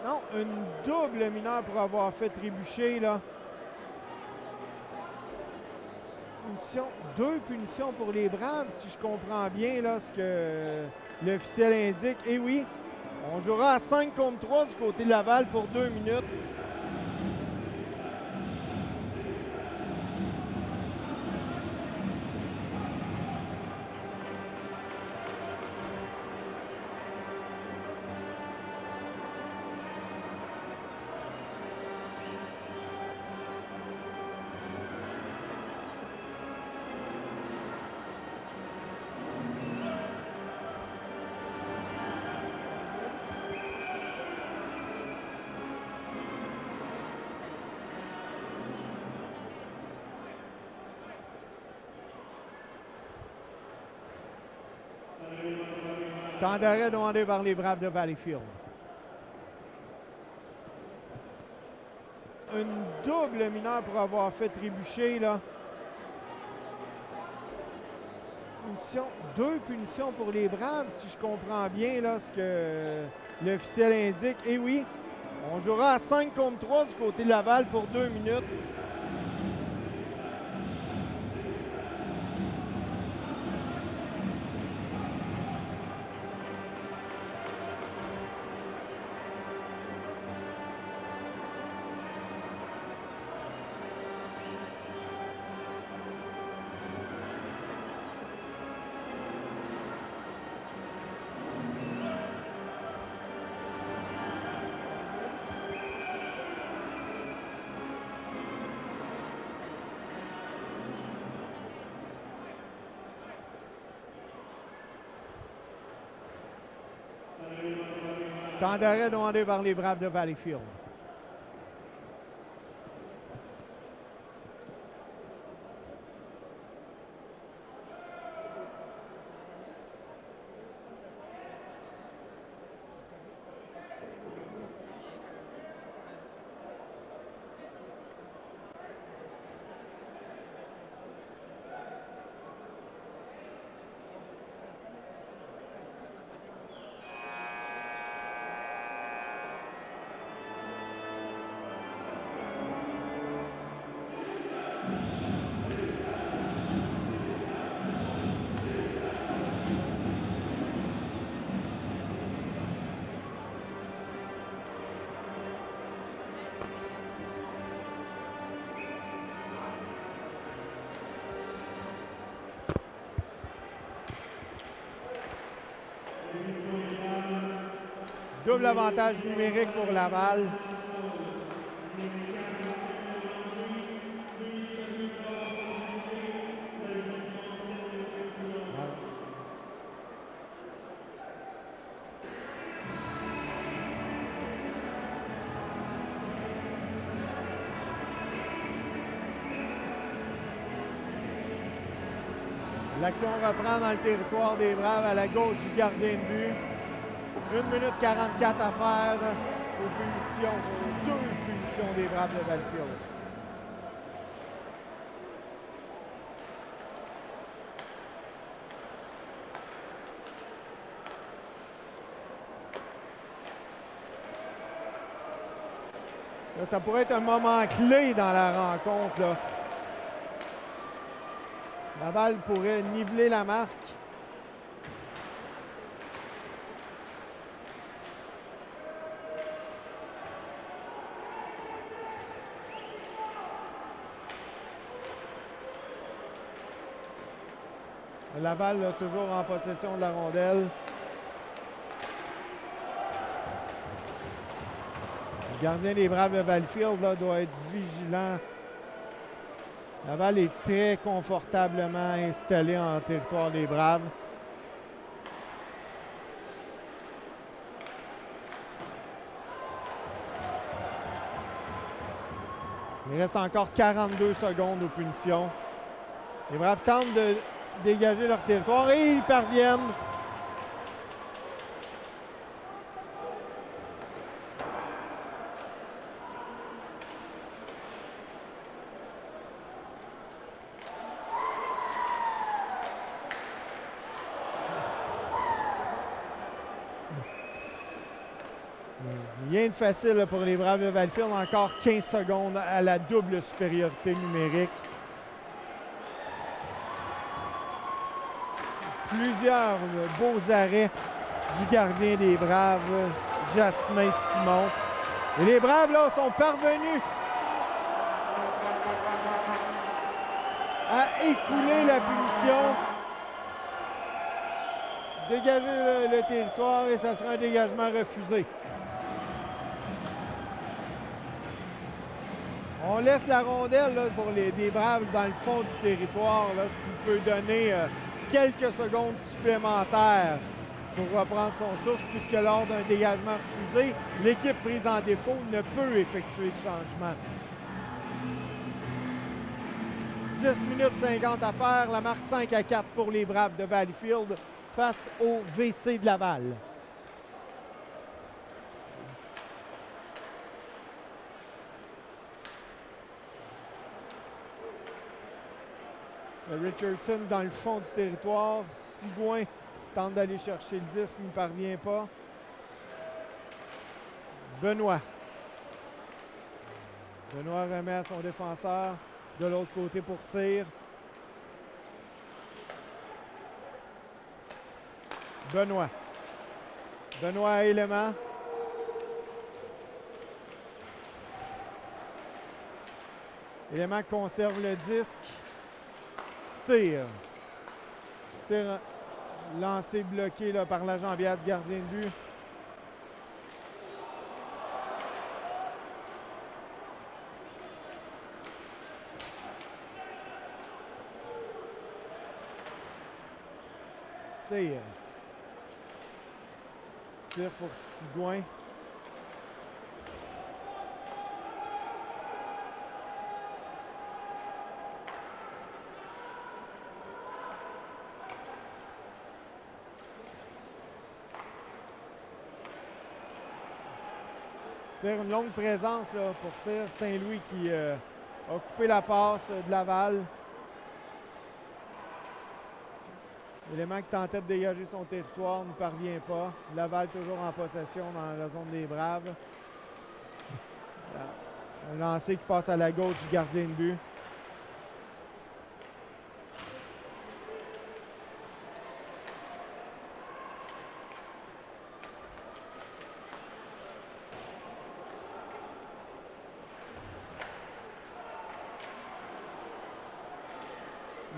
[SPEAKER 4] Non, une double mineure pour avoir fait trébucher, là. Punition, 2 punitions pour les Braves, si je comprends bien, là, ce que l'officiel indique. Et oui, on jouera à 5 contre 3 du côté de Laval pour 2 minutes. Temps d'arrêt demandé par les Braves de Valleyfield. Une double mineure pour avoir fait trébucher, là. Punition, 2 punitions pour les Braves, si je comprends bien là, ce que l'officiel indique. Et oui, on jouera à 5 contre 3 du côté de Laval pour 2 minutes. Temps d'arrêt demandé par les Braves de Valleyfield. Double avantage numérique pour Laval. L'action reprend dans le territoire des Braves à la gauche du gardien de but. 1 minute 44 à faire aux punitions, aux 2 punitions des Braves de Valleyfield. Là, ça pourrait être un moment clé dans la rencontre, là. Laval pourrait niveler la marque. Laval là, toujours en possession de la rondelle. Le gardien des Braves de Valleyfield là, doit être vigilant. Laval est très confortablement installé en territoire des Braves. Il reste encore 42 secondes aux punitions. Les Braves tentent de dégager leur territoire et ils parviennent. Rien de facile là, pour les Braves de Valleyfield. Encore 15 secondes à la double supériorité numérique. Plusieurs beaux arrêts du gardien des Braves, Jasmin Simon. Et les Braves là, sont parvenus à écouler la punition, dégager le territoire et ça sera un dégagement refusé. On laisse la rondelle là, pour des Braves dans le fond du territoire, là, ce qui peut donner quelques secondes supplémentaires pour reprendre son souffle, puisque lors d'un dégagement refusé, l'équipe prise en défaut ne peut effectuer de changement. 10 minutes 50 à faire, la marque 5-4 pour les Braves de Valleyfield face au VC de Laval. Richardson dans le fond du territoire. Sigouin tente d'aller chercher le disque, n'y parvient pas. Benoît. Benoît remet à son défenseur. De l'autre côté pour Cyr. Benoît. Benoît à Élément. Élément conserve le disque. Cyr. Cyr lancé bloqué là, par la jambière du gardien de but. Cyr. Cyr pour Sigouin. Cyr, une longue présence là, pour Cyr. Saint-Louis qui a coupé la passe de Laval. Élément qui tentait de dégager son territoire ne parvient pas. Laval toujours en possession dans la zone des Braves. Un lancer qui passe à la gauche du gardien de but.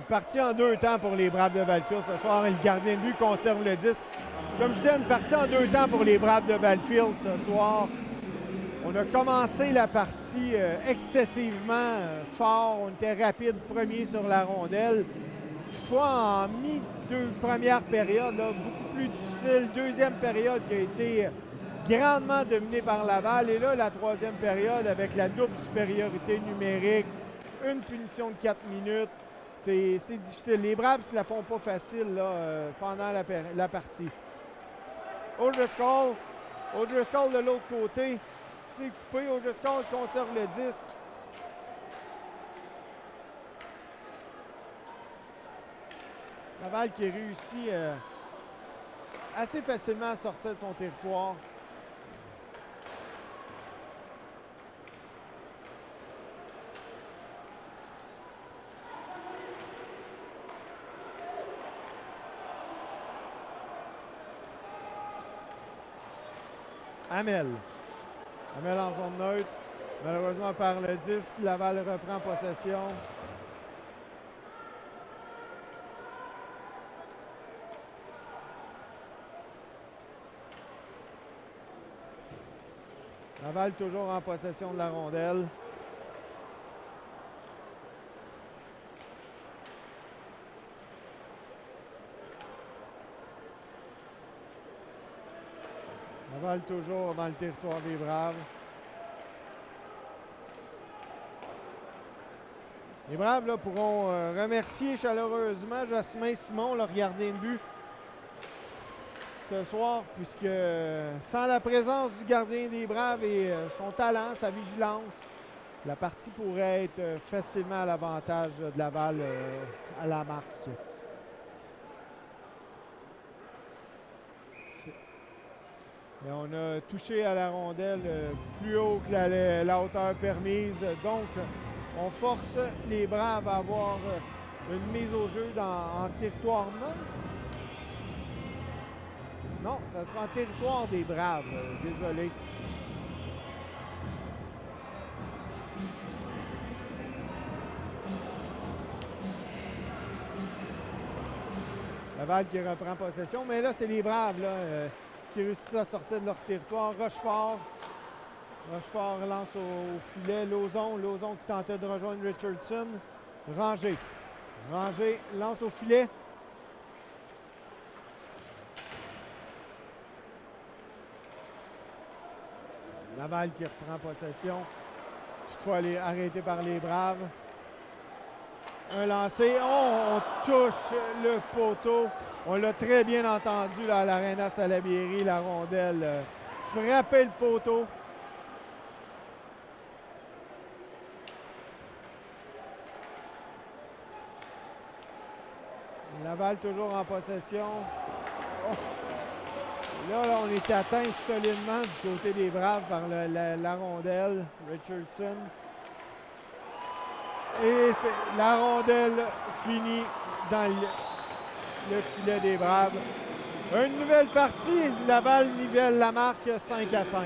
[SPEAKER 4] Partie en 2 temps pour les Braves de Valleyfield ce soir et le gardien de but conserve le disque. Comme je disais, une partie en 2 temps pour les Braves de Valleyfield ce soir. On a commencé la partie excessivement fort. On était rapide, premier sur la rondelle. Soit en première période, là, beaucoup plus difficile. Deuxième période qui a été grandement dominée par Laval. Et là, la troisième période avec la double supériorité numérique. Une punition de 4 minutes. C'est difficile. Les Braves ne se la font pas facile là, pendant la partie. O'Driscoll de l'autre côté. C'est coupé. O'Driscoll conserve le disque. Laval qui réussit assez facilement à sortir de son territoire. Hamel. Hamel en zone neutre. Malheureusement, par le disque, Laval reprend possession. Laval toujours en possession de la rondelle. Laval toujours dans le territoire des Braves. Les Braves là, pourront remercier chaleureusement Jasmin Simon, leur gardien de but, ce soir, puisque sans la présence du gardien des Braves et son talent, sa vigilance, la partie pourrait être facilement à l'avantage de Laval à la marque. Et on a touché à la rondelle plus haut que la hauteur permise. Donc, on force les Braves à avoir une mise au jeu en territoire non. Non, ça sera en territoire des Braves. Désolé. Laval qui reprend possession. Mais là, c'est les Braves là, qui réussissent à sortir de leur territoire. Rochefort lance au filet. Lauzon qui tentait de rejoindre Richardson. Ranger lance au filet. Laval qui reprend possession. Toutefois, arrêté par les Braves. un lancer. Oh, on touche le poteau. On l'a très bien entendu là, à l'Arena Salaberry, la rondelle frapper le poteau. Laval toujours en possession. Oh. Là, on est atteint solidement du côté des Braves par la rondelle. Richardson. Et la rondelle finit dans le filet des Braves. Une nouvelle partie. Laval nivelle la marque 5-5.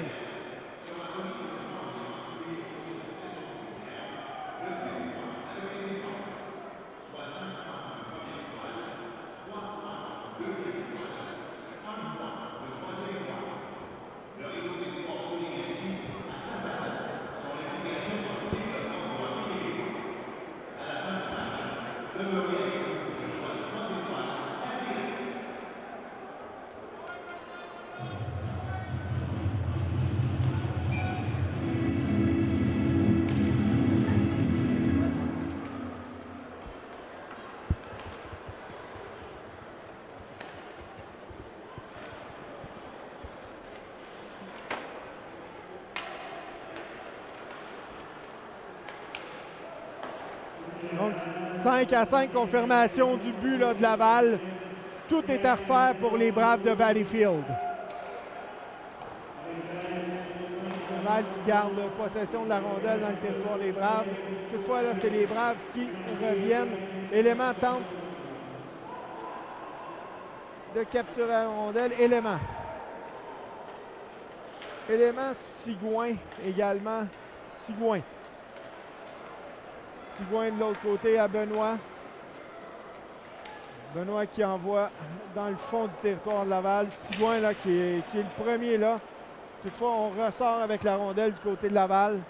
[SPEAKER 4] Donc, 5-5, confirmation du but là, de Laval. Tout est à refaire pour les Braves de Valleyfield. Laval qui garde possession de la rondelle dans le territoire des Braves. Toutefois, là, c'est les Braves qui reviennent. Élément tente de capturer la rondelle. Élément. Sigouin également. Sigouin de l'autre côté à Benoît. Benoît qui envoie dans le fond du territoire de Laval. Sigouin là, qui est le premier là. Toutefois, on ressort avec la rondelle du côté de Laval.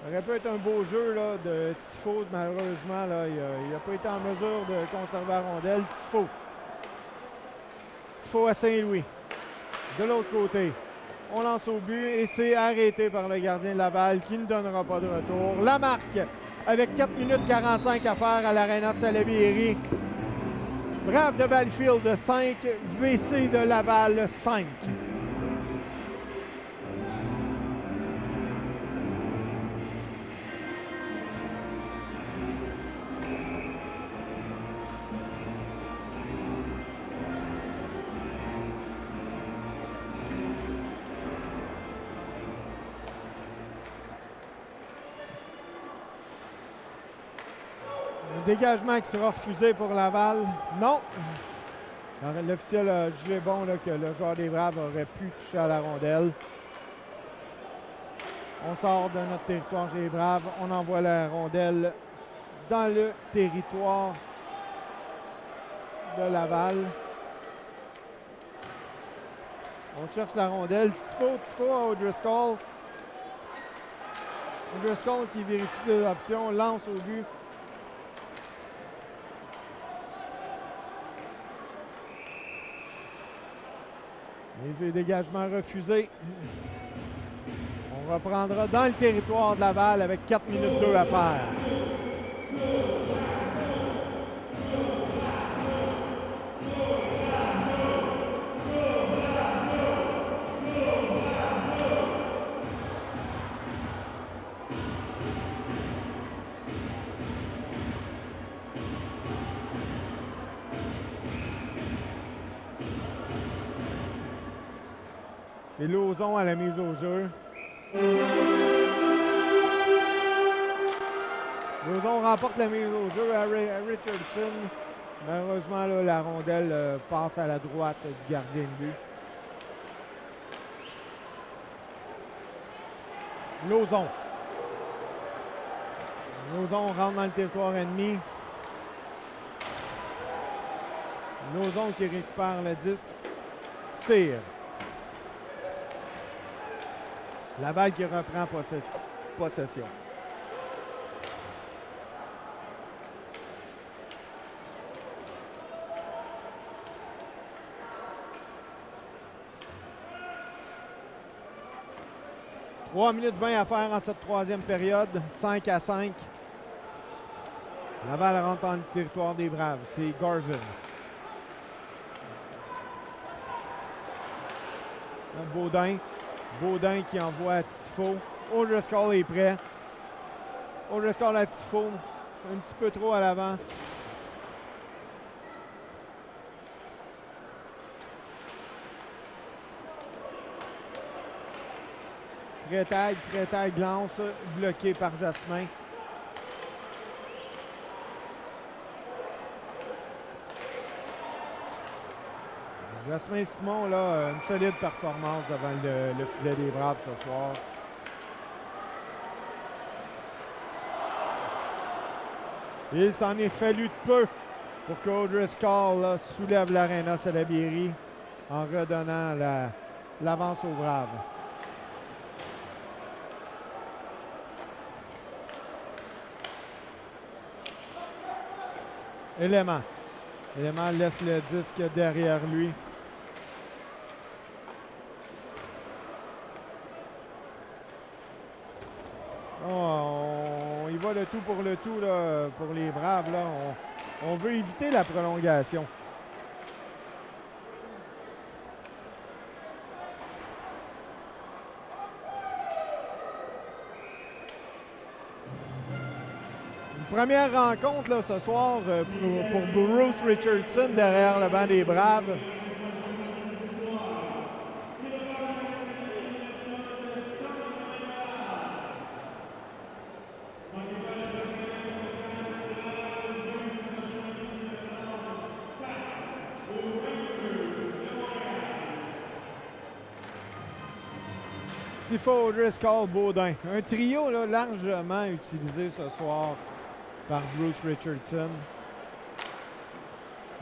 [SPEAKER 4] Ça aurait pu être un beau jeu là, de Tifo. Malheureusement, là, il n'a pas été en mesure de conserver la rondelle. Tifo à Saint-Louis. De l'autre côté, on lance au but et c'est arrêté par le gardien de Laval qui ne donnera pas de retour. La marque avec 4 minutes 45 à faire à l'Arena Salaberry. Braves de Valleyfield 5, VC de Laval 5. Dégagement qui sera refusé pour Laval. Non. L'officiel a jugé bon là, que le joueur des Braves aurait pu toucher à la rondelle. On sort de notre territoire chez les Braves. On envoie la rondelle dans le territoire de Laval. On cherche la rondelle. Tifo à O'Driscoll. O'Driscoll qui vérifie ses options, lance au but. Les dégagements refusés. On reprendra dans le territoire de Laval avec 4 minutes 2 à faire. C'est Lauzon à la mise au jeu. Lauzon remporte la mise au jeu à Richardson. Malheureusement, là, la rondelle passe à la droite du gardien de but. Lauzon. Lauzon rentre dans le territoire ennemi. Lauzon qui récupère le disque. Cyr. Laval qui reprend possession. 3 minutes 20 à faire en cette troisième période. 5-5. Laval rentre dans le territoire des Braves. C'est Garvin. Baudin. Baudin qui envoie à Tifo. O'Driscoll est prêt. O'Driscoll à Tifo. Un petit peu trop à l'avant. Freytag lance, bloqué par Jasmin. Jasmin Simon, là, une solide performance devant le filet des Braves ce soir. Il s'en est fallu de peu pour qu'Odriscoll soulève l'Arena Salaberry en redonnant l'avance aux Braves. Élément laisse le disque derrière lui. Oh, il va le tout là, pour les Braves. Là. On veut éviter la prolongation. Première rencontre là, ce soir pour Bruce Richardson derrière le banc des Braves. Tifo, O'Driscoll, Baudin. Un trio là, largement utilisé ce soir par Bruce Richardson.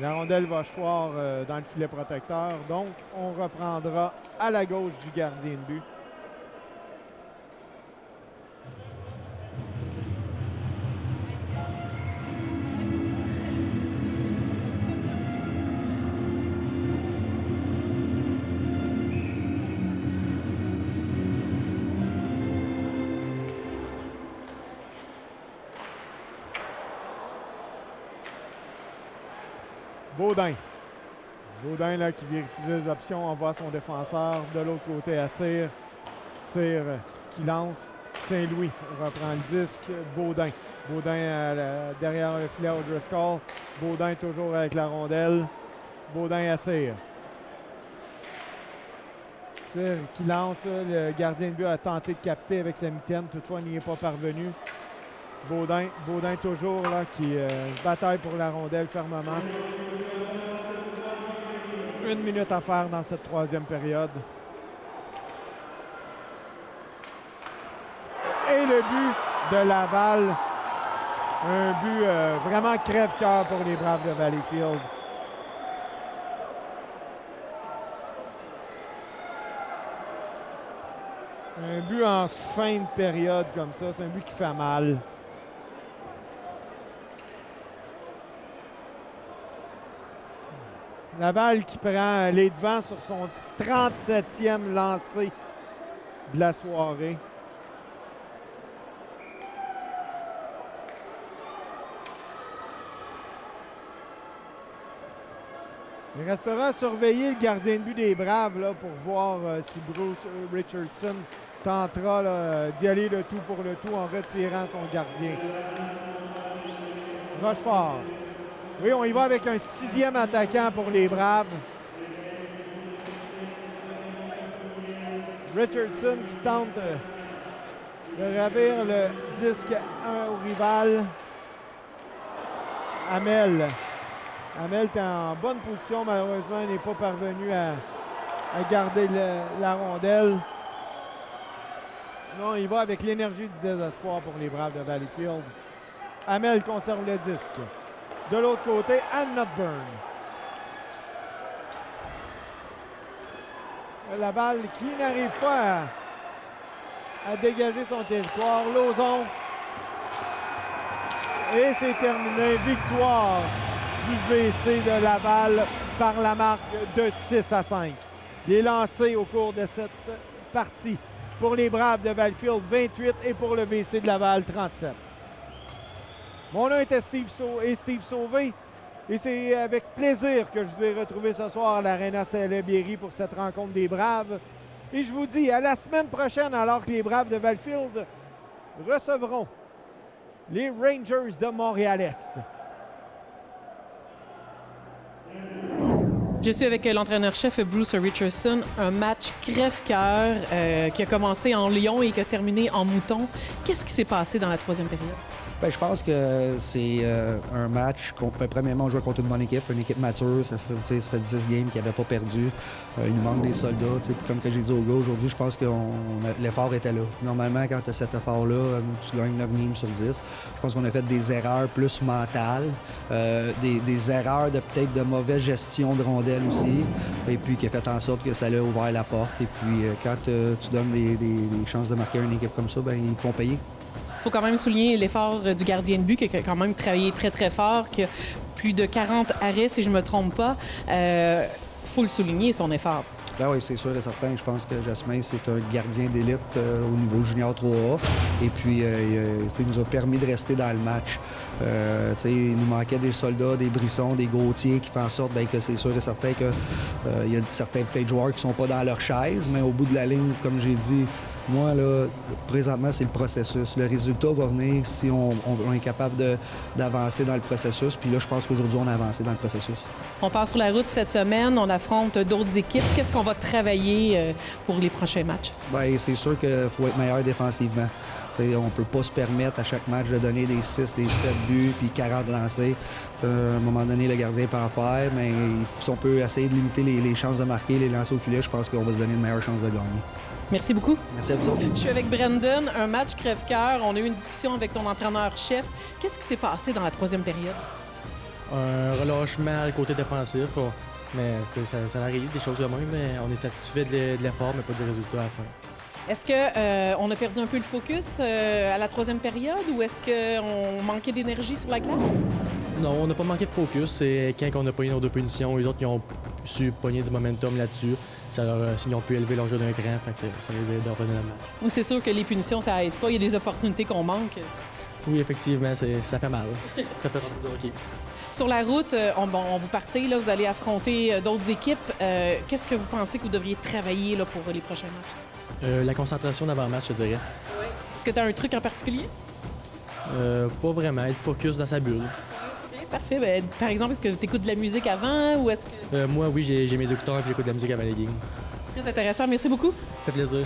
[SPEAKER 4] La rondelle va choir dans le filet protecteur. Donc, on reprendra à la gauche du gardien de but. Baudin là, qui vérifie les options, envoie son défenseur. De l'autre côté à Cyr. Cyr qui lance. Saint-Louis reprend le disque. Baudin derrière le filet O'Driscoll. Baudin toujours avec la rondelle. Baudin à Cyr. Cyr qui lance. Le gardien de but a tenté de capter avec sa mitaine. Toutefois, il n'y est pas parvenu. Baudin toujours là, qui bataille pour la rondelle fermement. 1 minute à faire dans cette troisième période. Et le but de Laval. Un but vraiment crève-cœur pour les Braves de Valleyfield. Un but en fin de période comme ça, c'est un but qui fait mal. Laval qui prend les devants sur son 37e lancé de la soirée. Il restera à surveiller le gardien de but des Braves là, pour voir si Bruce Richardson tentera d'y aller le tout pour le tout en retirant son gardien. Rochefort. Oui, on y va avec un 6e attaquant pour les Braves. Richardson qui tente de ravir le disque 1 au rival. Hamel est en bonne position. Malheureusement, il n'est pas parvenu à garder la rondelle. Non, il va avec l'énergie du désespoir pour les Braves de Valleyfield. Hamel conserve le disque. De l'autre côté, Ann Notburn. Laval qui n'arrive pas à dégager son territoire. Lauzon. Et c'est terminé. Victoire du VC de Laval par la marque de 6-5. Les lancés au cours de cette partie. pour les Braves de Valleyfield, 28 et pour le VC de Laval, 37. Mon nom était Steve Sauvé et c'est avec plaisir que je vous ai retrouvé ce soir à l'Arena Salaberry pour cette rencontre des Braves. Et je vous dis à la semaine prochaine alors que les Braves de Valleyfield recevront les Rangers de Montréal-Est.
[SPEAKER 1] Je suis avec l'entraîneur-chef Bruce Richardson. Un match crève-cœur qui a commencé en lion et qui a terminé en mouton. Qu'est-ce qui s'est passé dans la troisième période?
[SPEAKER 2] Bien, je pense que c'est un match. Premièrement, on jouait contre une bonne équipe, une équipe mature. Ça fait 10 games qu'ils n'avaient pas perdu. Il nous manque des soldats. Puis comme que j'ai dit aux gars, aujourd'hui, je pense que l'effort était là. Normalement, quand tu as cet effort-là, tu gagnes 9 games sur 10. Je pense qu'on a fait des erreurs plus mentales, des erreurs peut-être de mauvaise gestion de rondelles aussi, et puis qui a fait en sorte que ça a ouvert la porte. Et puis, quand tu donnes des chances de marquer à une équipe comme ça, bien, ils te font payer.
[SPEAKER 1] Il faut quand même souligner l'effort du gardien de but qui a quand même travaillé très, très fort, qui a plus de 40 arrêts, si je ne me trompe pas. Il faut le souligner, son effort.
[SPEAKER 2] Ben oui, c'est sûr et certain. Je pense que Jasmin, c'est un gardien d'élite au niveau junior 3A. Et puis, il nous a permis de rester dans le match. Il nous manquait des soldats, des Brissons, des Gauthier qui font en sorte que c'est sûr et certain qu'il y a certains peut-être joueurs qui sont pas dans leur chaise, mais au bout de la ligne, comme j'ai dit, moi, là, présentement, c'est le processus. Le résultat va venir si on est capable d'avancer dans le processus. Puis là, je pense qu'aujourd'hui, on a avancé dans le processus.
[SPEAKER 1] On part sur la route cette semaine, on affronte d'autres équipes. Qu'est-ce qu'on va travailler pour les prochains matchs? Bien,
[SPEAKER 2] c'est sûr qu'il faut être meilleur défensivement. T'sais, on ne peut pas se permettre à chaque match de donner des 6, des 7 buts puis 40 lancés. À un moment donné, le gardien peut en faire, mais si on peut essayer de limiter les chances de marquer, les lancers au filet, je pense qu'on va se donner une meilleure chance de gagner.
[SPEAKER 1] Merci beaucoup.
[SPEAKER 2] Merci à vous autres.
[SPEAKER 1] Je suis avec Brendan. Un match crève-cœur. On a eu une discussion avec ton entraîneur-chef. Qu'est-ce qui s'est passé dans la troisième période?
[SPEAKER 6] Un relâchement côté défensif. Mais ça arrive, des choses de même. Mais on est satisfait de l'effort, mais pas du résultat à la fin.
[SPEAKER 1] Est-ce qu'on a perdu un peu le focus à la troisième période ou est-ce qu'on manquait d'énergie sur la glace?
[SPEAKER 6] Non, on n'a pas manqué de focus. C'est quand on a pogné nos 2 punitions, les autres ils ont su pogner du momentum là-dessus. Ils ont pu élever leur jeu d'un cran, fait que ça les aide à revenir dans le match.
[SPEAKER 1] Oui, c'est sûr que les punitions, ça aide pas. Il y a des opportunités qu'on manque.
[SPEAKER 6] Oui, effectivement, ça fait mal. Ça fait partie du hockey.
[SPEAKER 1] Sur la route, vous partez, là, vous allez affronter d'autres équipes. Qu'est-ce que vous pensez que vous devriez travailler là, pour les prochains matchs?
[SPEAKER 6] La concentration d'avant-match, je dirais.
[SPEAKER 1] Oui. Est-ce que tu as un truc en particulier?
[SPEAKER 6] Pas vraiment. Être focus dans sa bulle.
[SPEAKER 1] Parfait. Bien, par exemple, est-ce que tu écoutes de la musique avant ou est-ce que...
[SPEAKER 6] Moi, oui, j'ai mes écouteurs et j'écoute de la musique avant les games.
[SPEAKER 1] Très intéressant. Merci beaucoup.
[SPEAKER 6] Ça fait plaisir.